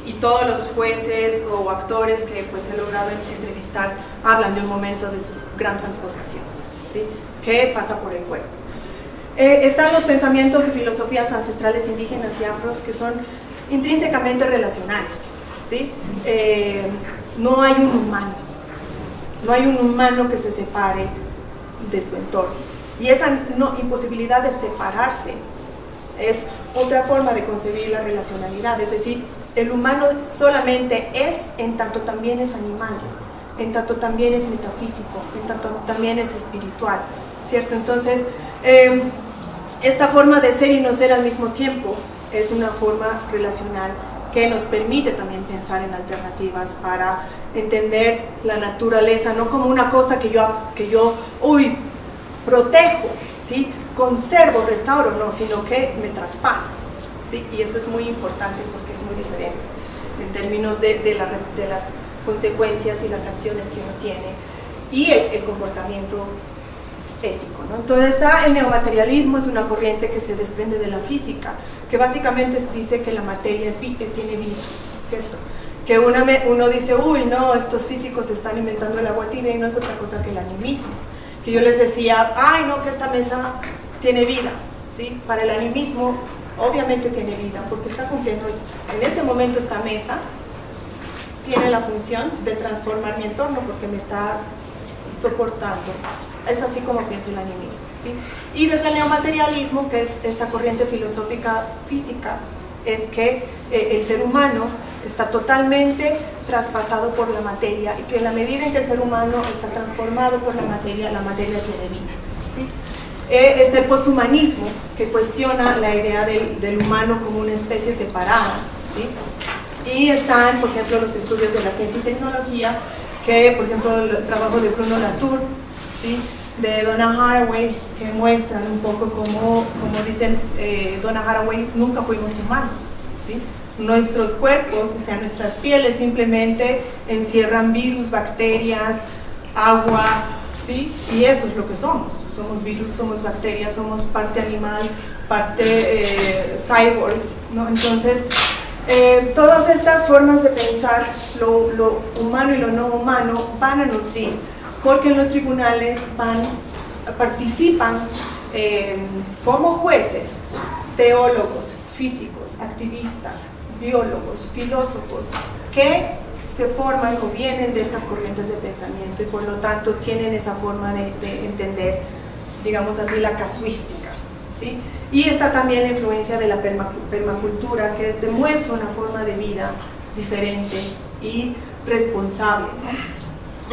y todos los jueces o actores que pues he logrado entrevistar hablan de un momento de su gran transformación, ¿sí?, que pasa por el cuerpo. Están los pensamientos y filosofías ancestrales indígenas y afros que son intrínsecamente relacionales, ¿sí? No hay un humano que se separe de su entorno, y esa imposibilidad de separarse es otra forma de concebir la relacionalidad. Es decir, el humano solamente es en tanto también es animal, en tanto también es metafísico, en tanto también es espiritual, ¿cierto? Entonces, esta forma de ser y no ser al mismo tiempo es una forma relacional que nos permite también pensar en alternativas para entender la naturaleza, no como una cosa que yo protejo, ¿sí?, conservo, restauro, no, sino que me traspasa, ¿sí? Y eso es muy importante porque es muy diferente en términos de las consecuencias y las acciones que uno tiene y el comportamiento ético, ¿no? Entonces está el neomaterialismo, es una corriente que se desprende de la física, que básicamente dice que la materia tiene vida, ¿cierto? Que uno dice, no, estos físicos están inventando el agua tibia, y no es otra cosa que el animismo. Que yo les decía, no, que esta mesa tiene vida, ¿sí? Para el animismo obviamente tiene vida, porque está cumpliendo, en este momento esta mesa tiene la función de transformar mi entorno porque me está soportando. Es así como piensa el animismo, ¿sí? Y desde el neomaterialismo, que es esta corriente filosófica física, es que el ser humano está totalmente traspasado por la materia, y que en la medida en que el ser humano está transformado por la materia tiene vida, ¿sí? Está el poshumanismo, que cuestiona la idea del humano como una especie separada, ¿sí? Y están, por ejemplo, los estudios de la ciencia y tecnología, que, por ejemplo, el trabajo de Bruno Latour, ¿sí?, de Donna Haraway, que muestran un poco como dicen Donna Haraway, nunca fuimos humanos, ¿sí? Nuestros cuerpos, o sea, nuestras pieles simplemente encierran virus, bacterias, agua, ¿sí? Y eso es lo que somos virus, somos bacterias, somos parte animal, parte cyborgs, ¿no? Entonces, todas estas formas de pensar lo humano y lo no humano van a nutrir, porque en los tribunales participan como jueces teólogos, físicos, activistas, biólogos, filósofos, que se forman o vienen de estas corrientes de pensamiento y por lo tanto tienen esa forma de entender, digamos así, la casuística, ¿sí? Y está también la influencia de la permacultura, que demuestra una forma de vida diferente y responsable, ¿no?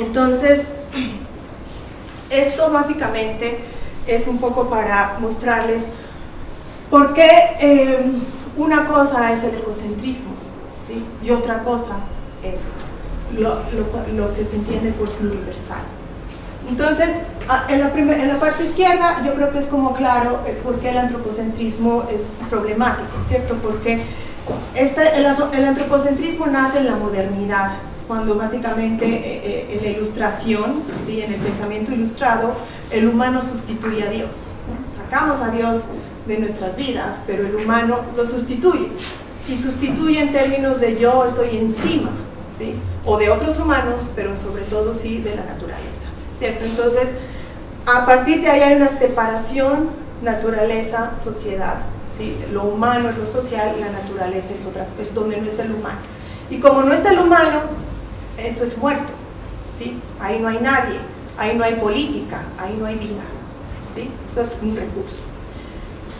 Entonces, esto básicamente es un poco para mostrarles por qué una cosa es el egocentrismo, ¿sí? Y otra cosa es lo que se entiende por pluriversal. Entonces, en la parte izquierda yo creo que es como claro por qué el antropocentrismo es problemático, ¿cierto? Porque el antropocentrismo nace en la modernidad, cuando básicamente en la ilustración, ¿sí? En el pensamiento ilustrado, el humano sustituye a Dios, ¿no? Sacamos a Dios de nuestras vidas, pero el humano lo sustituye, y sustituye en términos de yo estoy encima, ¿sí? O de otros humanos, pero sobre todo sí de la naturaleza, ¿cierto? Entonces, a partir de ahí hay una separación naturaleza-sociedad, ¿sí? Lo humano es lo social, la naturaleza es otra, es donde no está el humano. Y como no está el humano, eso es muerto, ¿sí? Ahí no hay nadie, ahí no hay política, ahí no hay vida, ¿sí? Eso es un recurso.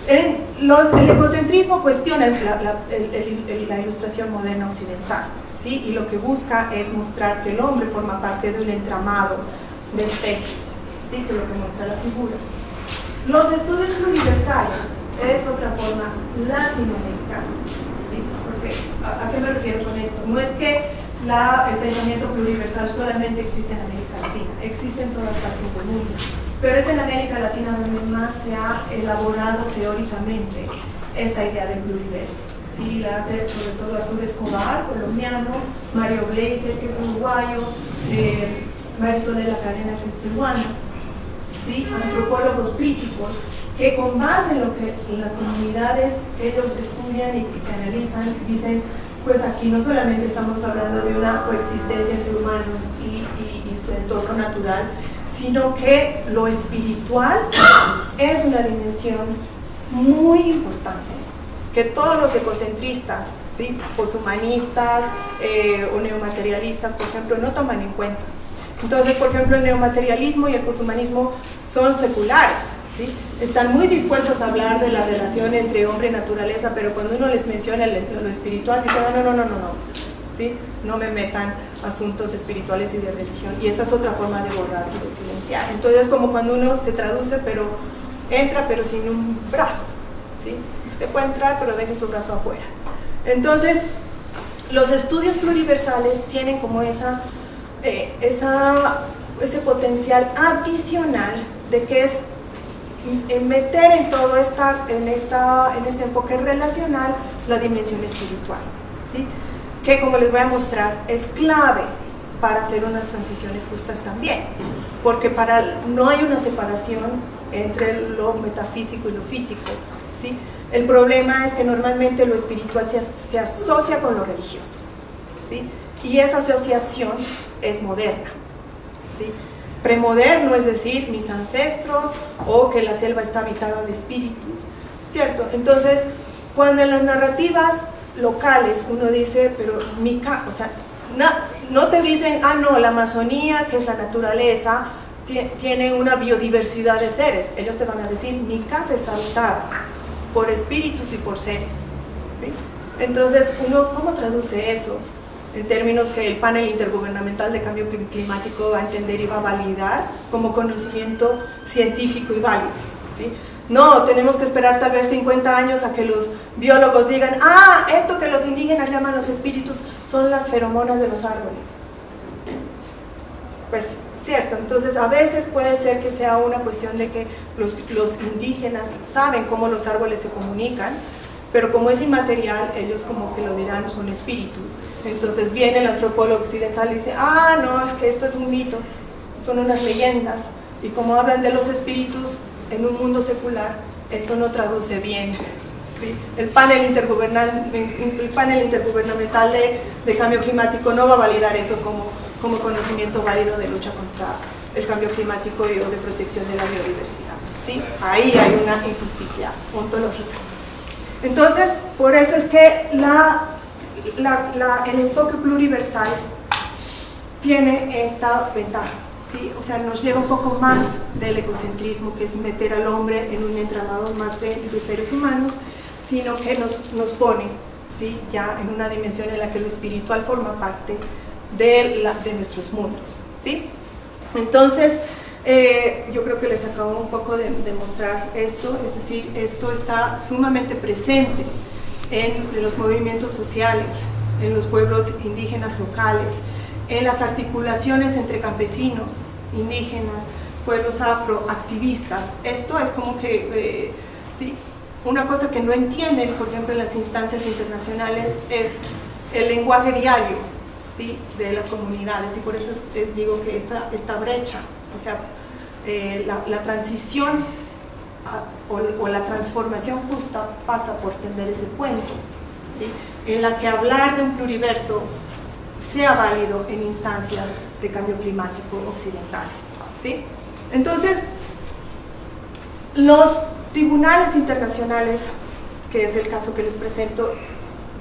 El egocentrismo cuestiona la ilustración moderna occidental, ¿sí? Y lo que busca es mostrar que el hombre forma parte de un entramado de especies, ¿sí? Que es lo que muestra la figura. Los estudios pluriversales es otra forma latinoamericana, ¿sí? Porque, ¿a qué me refiero con esto? No es que el pensamiento pluriversal solamente existe en América Latina, existe en todas partes del mundo, pero es en América Latina donde más se ha elaborado teóricamente esta idea del pluriverso. Sí, la hace sobre todo Arturo Escobar, colombiano, Mario Gleiser, que es uruguayo, Marisol de la Cadena, que es peruana, ¿sí? Antropólogos críticos que con base en las comunidades que ellos estudian y que analizan, dicen, pues aquí no solamente estamos hablando de una coexistencia entre humanos y su entorno natural, sino que lo espiritual es una dimensión muy importante, que todos los ecocentristas, ¿sí? Poshumanistas o neomaterialistas, por ejemplo, no toman en cuenta. Entonces, por ejemplo, el neomaterialismo y el poshumanismo son seculares, ¿sí? Están muy dispuestos a hablar de la relación entre hombre y naturaleza, pero cuando uno les menciona lo espiritual, dicen, no, ¿sí? No me metan asuntos espirituales y de religión. Y esa es otra forma de borrar y de silenciar. Entonces es como cuando uno se traduce, pero entra, pero sin un brazo, ¿sí? Usted puede entrar, pero deje su brazo afuera. Entonces, los estudios pluriversales tienen como ese potencial adicional de que es meter en todo en este enfoque relacional la dimensión espiritual, ¿sí? Que, como les voy a mostrar, es clave para hacer unas transiciones justas también, porque no hay una separación entre lo metafísico y lo físico, ¿sí? El problema es que normalmente lo espiritual se asocia con lo religioso, ¿sí? Y esa asociación es moderna, ¿sí? Premoderno, es decir, mis ancestros, o que la selva está habitada de espíritus, ¿cierto? Entonces, cuando en las narrativas locales uno dice, pero o sea, no te dicen, no, la Amazonía, que es la naturaleza, tiene una biodiversidad de seres. Ellos te van a decir, mi casa está habitada por espíritus y por seres, ¿sí? Entonces, uno, ¿cómo traduce eso? En términos que el panel intergubernamental de cambio climático va a entender y va a validar como conocimiento científico y válido, ¿sí? No, tenemos que esperar tal vez 50 años a que los biólogos digan, esto que los indígenas llaman los espíritus son las feromonas de los árboles. Pues, cierto, entonces a veces puede ser que sea una cuestión de que los indígenas saben cómo los árboles se comunican, pero como es inmaterial, ellos como que lo dirán, son espíritus. Entonces viene el antropólogo occidental y dice, no, es que esto es un mito, son unas leyendas, y como hablan de los espíritus en un mundo secular, esto no traduce bien, ¿sí? El panel intergubernamental de cambio climático no va a validar eso como conocimiento válido de lucha contra el cambio climático y o de protección de la biodiversidad, ¿sí? Ahí hay una injusticia ontológica. Entonces, por eso es que el enfoque pluriversal tiene esta ventaja, ¿sí? O sea, nos lleva un poco más del egocentrismo, que es meter al hombre en un entramado más de seres humanos, sino que nos pone, ¿sí?, ya en una dimensión en la que lo espiritual forma parte de nuestros mundos, ¿sí? Entonces, yo creo que les acabo un poco de mostrar esto, es decir, esto está sumamente presente en los movimientos sociales, en los pueblos indígenas locales, en las articulaciones entre campesinos, indígenas, pueblos afroactivistas. Esto es como que, sí, una cosa que no entienden, por ejemplo, en las instancias internacionales, es el lenguaje diario, ¿sí?, de las comunidades, y por eso digo que esta brecha, o sea, la transición o la transformación justa pasa por tender ese puente, ¿sí?, en la que hablar de un pluriverso sea válido en instancias de cambio climático occidentales, ¿sí? Entonces, los tribunales internacionales, que es el caso que les presento,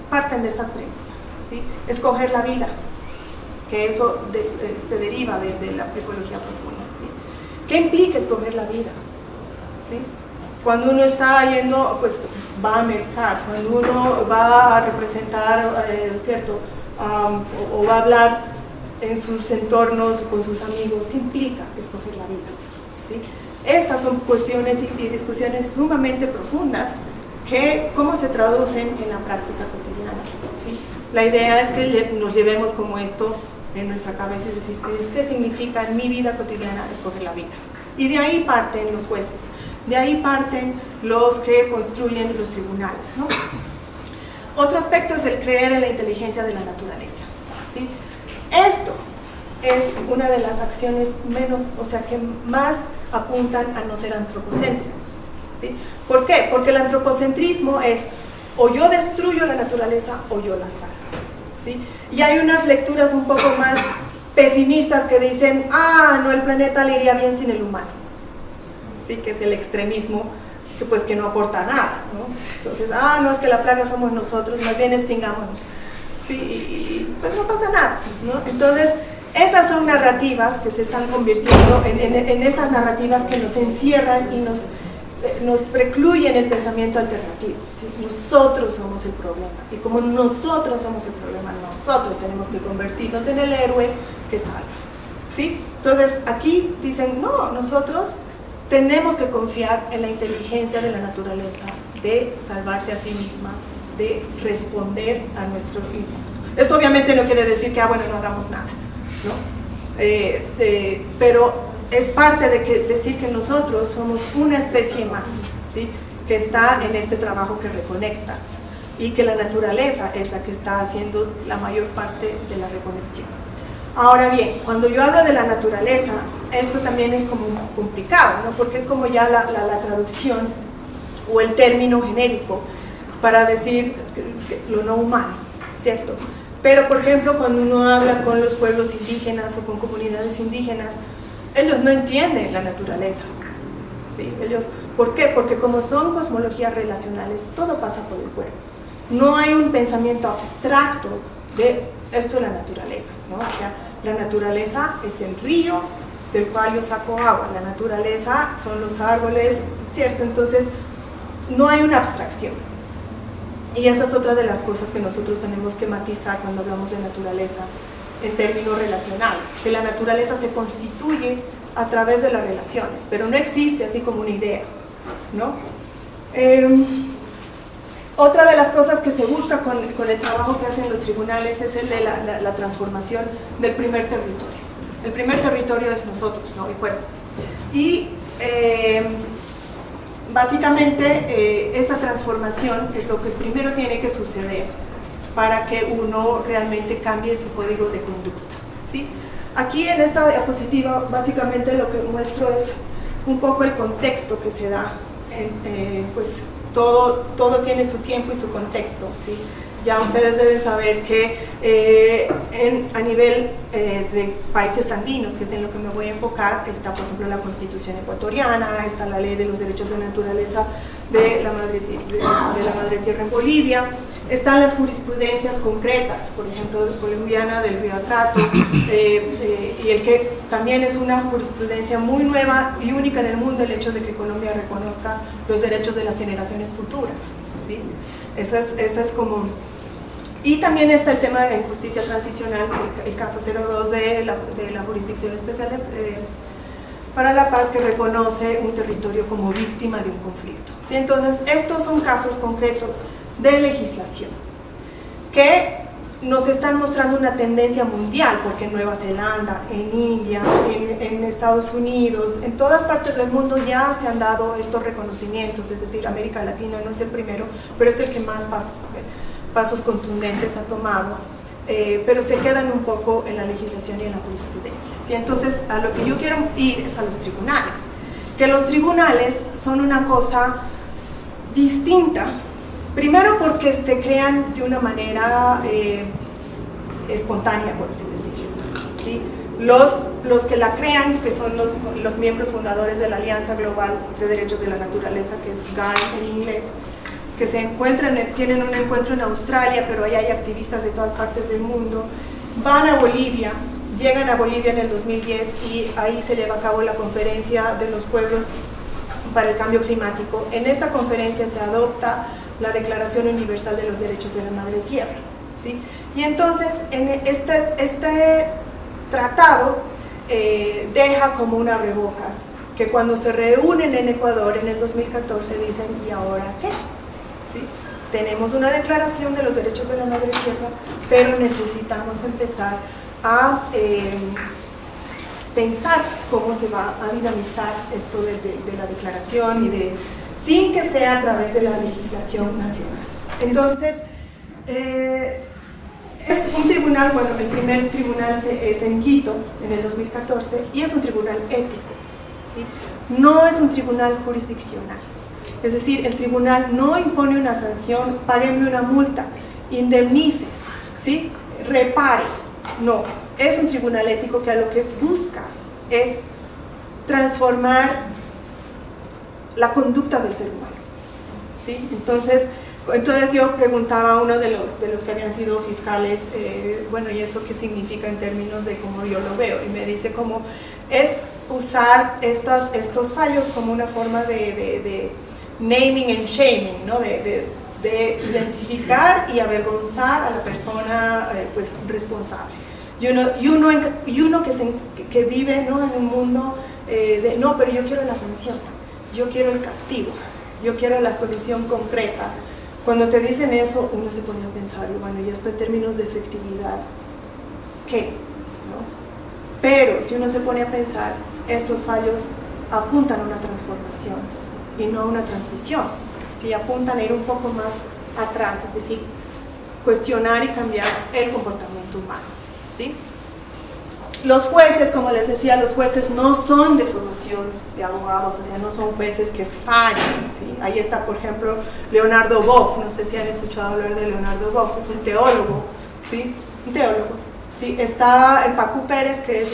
parten de estas premisas, ¿sí? Escoger la vida, que eso se deriva de la ecología profunda, ¿sí? ¿Qué implica escoger la vida? ¿Sí? Cuando uno está yendo, pues va a mercar, cuando uno va a representar, ¿cierto?, o va a hablar en sus entornos con sus amigos, ¿qué implica escoger la vida? ¿Sí? Estas son cuestiones y discusiones sumamente profundas que cómo se traducen en la práctica cotidiana, ¿sí? La idea es que nos llevemos como esto en nuestra cabeza y decir, ¿qué significa en mi vida cotidiana escoger la vida? Y de ahí parten los jueces, de ahí parten los que construyen los tribunales, ¿no? Otro aspecto es el creer en la inteligencia de la naturaleza, ¿sí? Esto es una de las acciones menos, o sea, que más apuntan a no ser antropocéntricos, ¿sí? ¿Por qué? Porque el antropocentrismo es o yo destruyo la naturaleza o yo la salvo, ¿sí? Y hay unas lecturas un poco más pesimistas que dicen, no, el planeta le iría bien sin el humano, ¿sí? Que es el extremismo que pues que no aporta nada, ¿no? Entonces, no, es que la plaga somos nosotros, más bien extingámonos, ¿sí? Y pues no pasa nada, ¿no? Entonces, esas son narrativas que se están convirtiendo en esas narrativas que nos encierran y nos precluyen el pensamiento alternativo, ¿sí? Nosotros somos el problema, y como nosotros somos el problema, nosotros tenemos que convertirnos en el héroe que salva, ¿sí? Entonces, aquí dicen, no, nosotros tenemos que confiar en la inteligencia de la naturaleza, de salvarse a sí misma, de responder a nuestro impacto. Esto obviamente no quiere decir que, bueno, no hagamos nada, ¿no? Pero es parte de decir que nosotros somos una especie más, ¿sí?, que está en este trabajo que reconecta, y que la naturaleza es la que está haciendo la mayor parte de la reconexión. Ahora bien, cuando yo hablo de la naturaleza, esto también es como complicado, ¿no?, porque es como ya la traducción o el término genérico para decir lo no humano, ¿cierto? Pero, por ejemplo, cuando uno habla con los pueblos indígenas o con comunidades indígenas, ellos no entienden la naturaleza, ¿sí? ¿Por qué? Porque como son cosmologías relacionales, todo pasa por el cuerpo. No hay un pensamiento abstracto de esto es la naturaleza, ¿no? O sea, la naturaleza es el río del cual yo saco agua, la naturaleza son los árboles, ¿cierto? Entonces, no hay una abstracción. Y esa es otra de las cosas que nosotros tenemos que matizar cuando hablamos de naturaleza en términos relacionales, que la naturaleza se constituye a través de las relaciones, pero no existe así como una idea, ¿no? Otra de las cosas que se busca con el trabajo que hacen los tribunales es el de la transformación del primer territorio. El primer territorio es nosotros, ¿no?, el cuerpo. Y básicamente esa transformación es lo que primero tiene que suceder para que uno realmente cambie su código de conducta, ¿sí? Aquí en esta diapositiva básicamente lo que muestro es un poco el contexto que se da, pues todo tiene su tiempo y su contexto, ¿sí? Ya ustedes deben saber que a nivel de países andinos, que es en lo que me voy a enfocar, está por ejemplo la Constitución ecuatoriana, está la Ley de los Derechos de Naturaleza de la Madre Tierra en Bolivia, están las jurisprudencias concretas, por ejemplo, colombiana del Río Atrato, y el que también es una jurisprudencia muy nueva y única en el mundo, el hecho de que Colombia reconozca los derechos de las generaciones futuras, ¿sí? Eso es como... Y también está el tema de justicia transicional, el caso 02 de la Jurisdicción Especial para la Paz, que reconoce un territorio como víctima de un conflicto, ¿sí? Entonces, estos son casos concretos de legislación que nos están mostrando una tendencia mundial, porque en Nueva Zelanda, en India, en Estados Unidos, en todas partes del mundo ya se han dado estos reconocimientos, es decir, América Latina no es el primero, pero es el que más pasos contundentes ha tomado, pero se quedan un poco en la legislación y en la jurisprudencia, ¿sí? Entonces, a lo que yo quiero ir es a los tribunales, que los tribunales son una cosa distinta. Primero porque se crean de una manera espontánea, por así decirlo, ¿sí? Los que la crean, que son los miembros fundadores de la Alianza Global de Derechos de la Naturaleza, que es GAN en inglés, que tienen un encuentro en Australia, pero ahí hay activistas de todas partes del mundo, van a Bolivia, llegan a Bolivia en el 2010 y ahí se lleva a cabo la Conferencia de los Pueblos para el Cambio Climático. En esta conferencia se adopta la Declaración Universal de los Derechos de la Madre Tierra, ¿sí? Y entonces en este tratado deja como un abrebocas, que cuando se reúnen en Ecuador en el 2014 dicen, ¿y ahora qué? ¿Sí? Tenemos una Declaración de los Derechos de la Madre Tierra, pero necesitamos empezar a pensar cómo se va a dinamizar esto de la declaración y sin que sea a través de la legislación nacional. Entonces, es un tribunal, bueno, el primer tribunal es en Quito, en el 2014, y es un tribunal ético, ¿sí? No es un tribunal jurisdiccional, es decir, el tribunal no impone una sanción, págueme una multa, indemnice, ¿sí? Repare, no, es un tribunal ético que a lo que busca es transformar la conducta del ser humano, ¿sí? Entonces yo preguntaba a uno de los que habían sido fiscales, bueno, ¿y eso qué significa en términos de cómo yo lo veo? Y me dice como es usar estos fallos como una forma de naming and shaming, ¿no? de identificar y avergonzar a la persona pues, responsable. Y uno que vive, ¿no? en un mundo no, pero yo quiero la sanción, yo quiero el castigo, yo quiero la solución concreta. Cuando te dicen eso, uno se pone a pensar, bueno, y esto en términos de efectividad, ¿qué? ¿No? Pero si uno se pone a pensar, estos fallos apuntan a una transformación y no a una transición, ¿sí? Apuntan a ir un poco más atrás, es decir, cuestionar y cambiar el comportamiento humano, ¿sí? Los jueces, como les decía, los jueces no son de formación de abogados, o sea, no son jueces que fallan, ¿sí? Ahí está, por ejemplo, Leonardo Boff, no sé si han escuchado hablar de Leonardo Boff, es un teólogo, ¿sí? Un teólogo, ¿sí? Está el Pacu Pérez, que es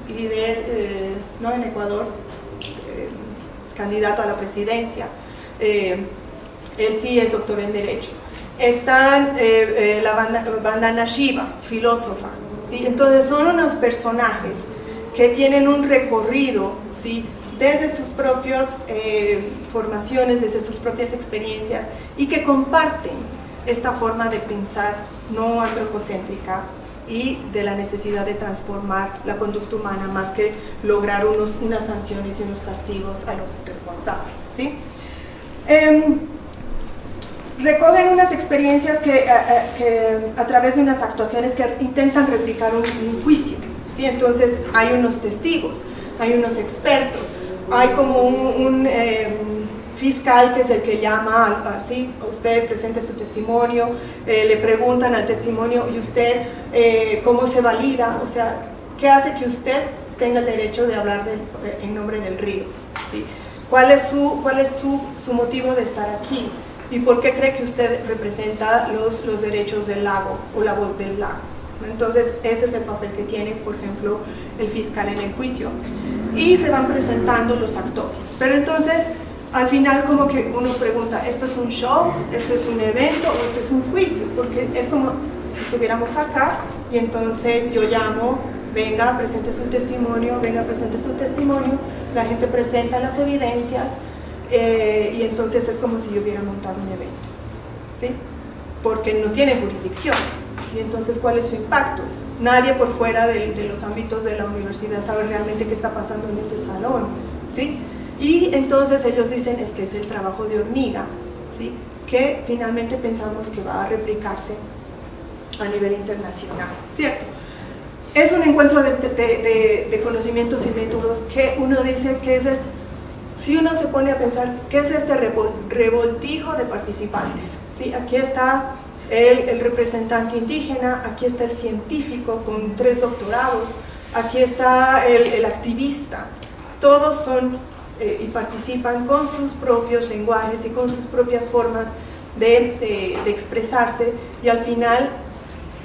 líder, ¿no? en Ecuador, candidato a la presidencia, él sí es doctor en Derecho. Está la Vandana Shiva, filósofa, ¿sí? Entonces son unos personajes que tienen un recorrido, ¿sí? desde sus propias formaciones, desde sus propias experiencias, y que comparten esta forma de pensar no antropocéntrica y de la necesidad de transformar la conducta humana más que lograr unas sanciones y unos castigos a los responsables, ¿sí? Recogen unas experiencias que a través de unas actuaciones que intentan replicar un juicio, ¿sí? Entonces hay unos testigos, hay unos expertos, hay como un fiscal que es el que llama, ¿sí? Usted presente su testimonio, le preguntan al testimonio, ¿y usted cómo se valida? O sea, ¿qué hace que usted tenga el derecho de hablar en nombre del río? ¿Sí? ¿Cuál es su motivo de estar aquí? ¿Y por qué cree que usted representa los derechos del lago o la voz del lago? Entonces, ese es el papel que tiene, por ejemplo, el fiscal en el juicio. Y se van presentando los actores. Pero entonces, al final como que uno pregunta, ¿esto es un show? ¿Esto es un evento? ¿O esto es un juicio? Porque es como si estuviéramos acá y entonces yo llamo, venga, presente su testimonio, venga, presente su testimonio, la gente presenta las evidencias y entonces es como si yo hubiera montado un evento, ¿sí? Porque no tiene jurisdicción. Y entonces, ¿cuál es su impacto? Nadie por fuera de los ámbitos de la universidad sabe realmente qué está pasando en ese salón, ¿sí? Y entonces ellos dicen es que es el trabajo de hormiga, ¿sí? Que finalmente pensamos que va a replicarse a nivel internacional, ¿cierto? Es un encuentro de conocimientos y métodos que uno dice que es este, si uno se pone a pensar, ¿qué es este revoltijo de participantes? ¿Sí? Aquí está el representante indígena, aquí está el científico con 3 doctorados, aquí está el activista, todos son y participan con sus propios lenguajes y con sus propias formas de expresarse y al final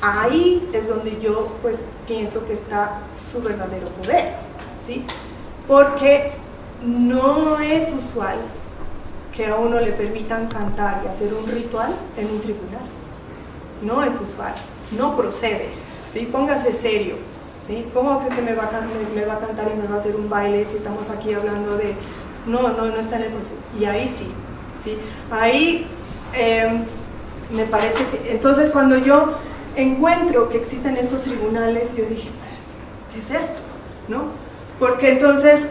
ahí es donde yo pues pienso que está su verdadero poder, ¿sí? Porque no es usual que a uno le permitan cantar y hacer un ritual en un tribunal. No es usual, no procede, ¿sí? Póngase serio, ¿sí? ¿Cómo que me va a cantar y me va a hacer un baile si estamos aquí hablando de... No está en el proceso. Y ahí sí, ¿sí? Ahí me parece que... Entonces cuando yo encuentro que existen estos tribunales, yo dije, ¿qué es esto? ¿No? Porque entonces...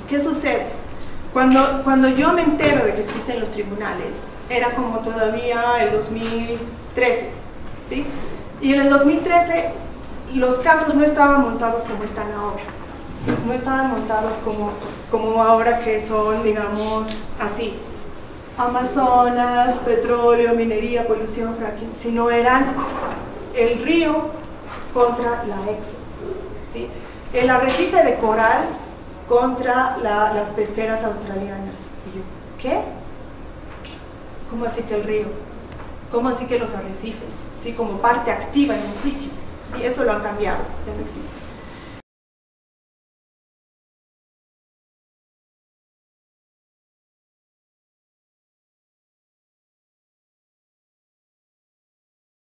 ¿qué sucede? Cuando yo me entero de que existen los tribunales, era como todavía el 2013, ¿sí? Y en el 2013 los casos no estaban montados como están ahora, ¿sí? No estaban montados como ahora que son, digamos, así, Amazonas, petróleo, minería, polución, fracking, sino eran el río contra la Exxon, ¿sí? El arrecife de coral contra las pesqueras australianas. Y yo, ¿qué? ¿Cómo así que el río? ¿Cómo así que los arrecifes? ¿Sí? Como parte activa en un juicio. ¿Sí? Eso lo han cambiado, ya no existe.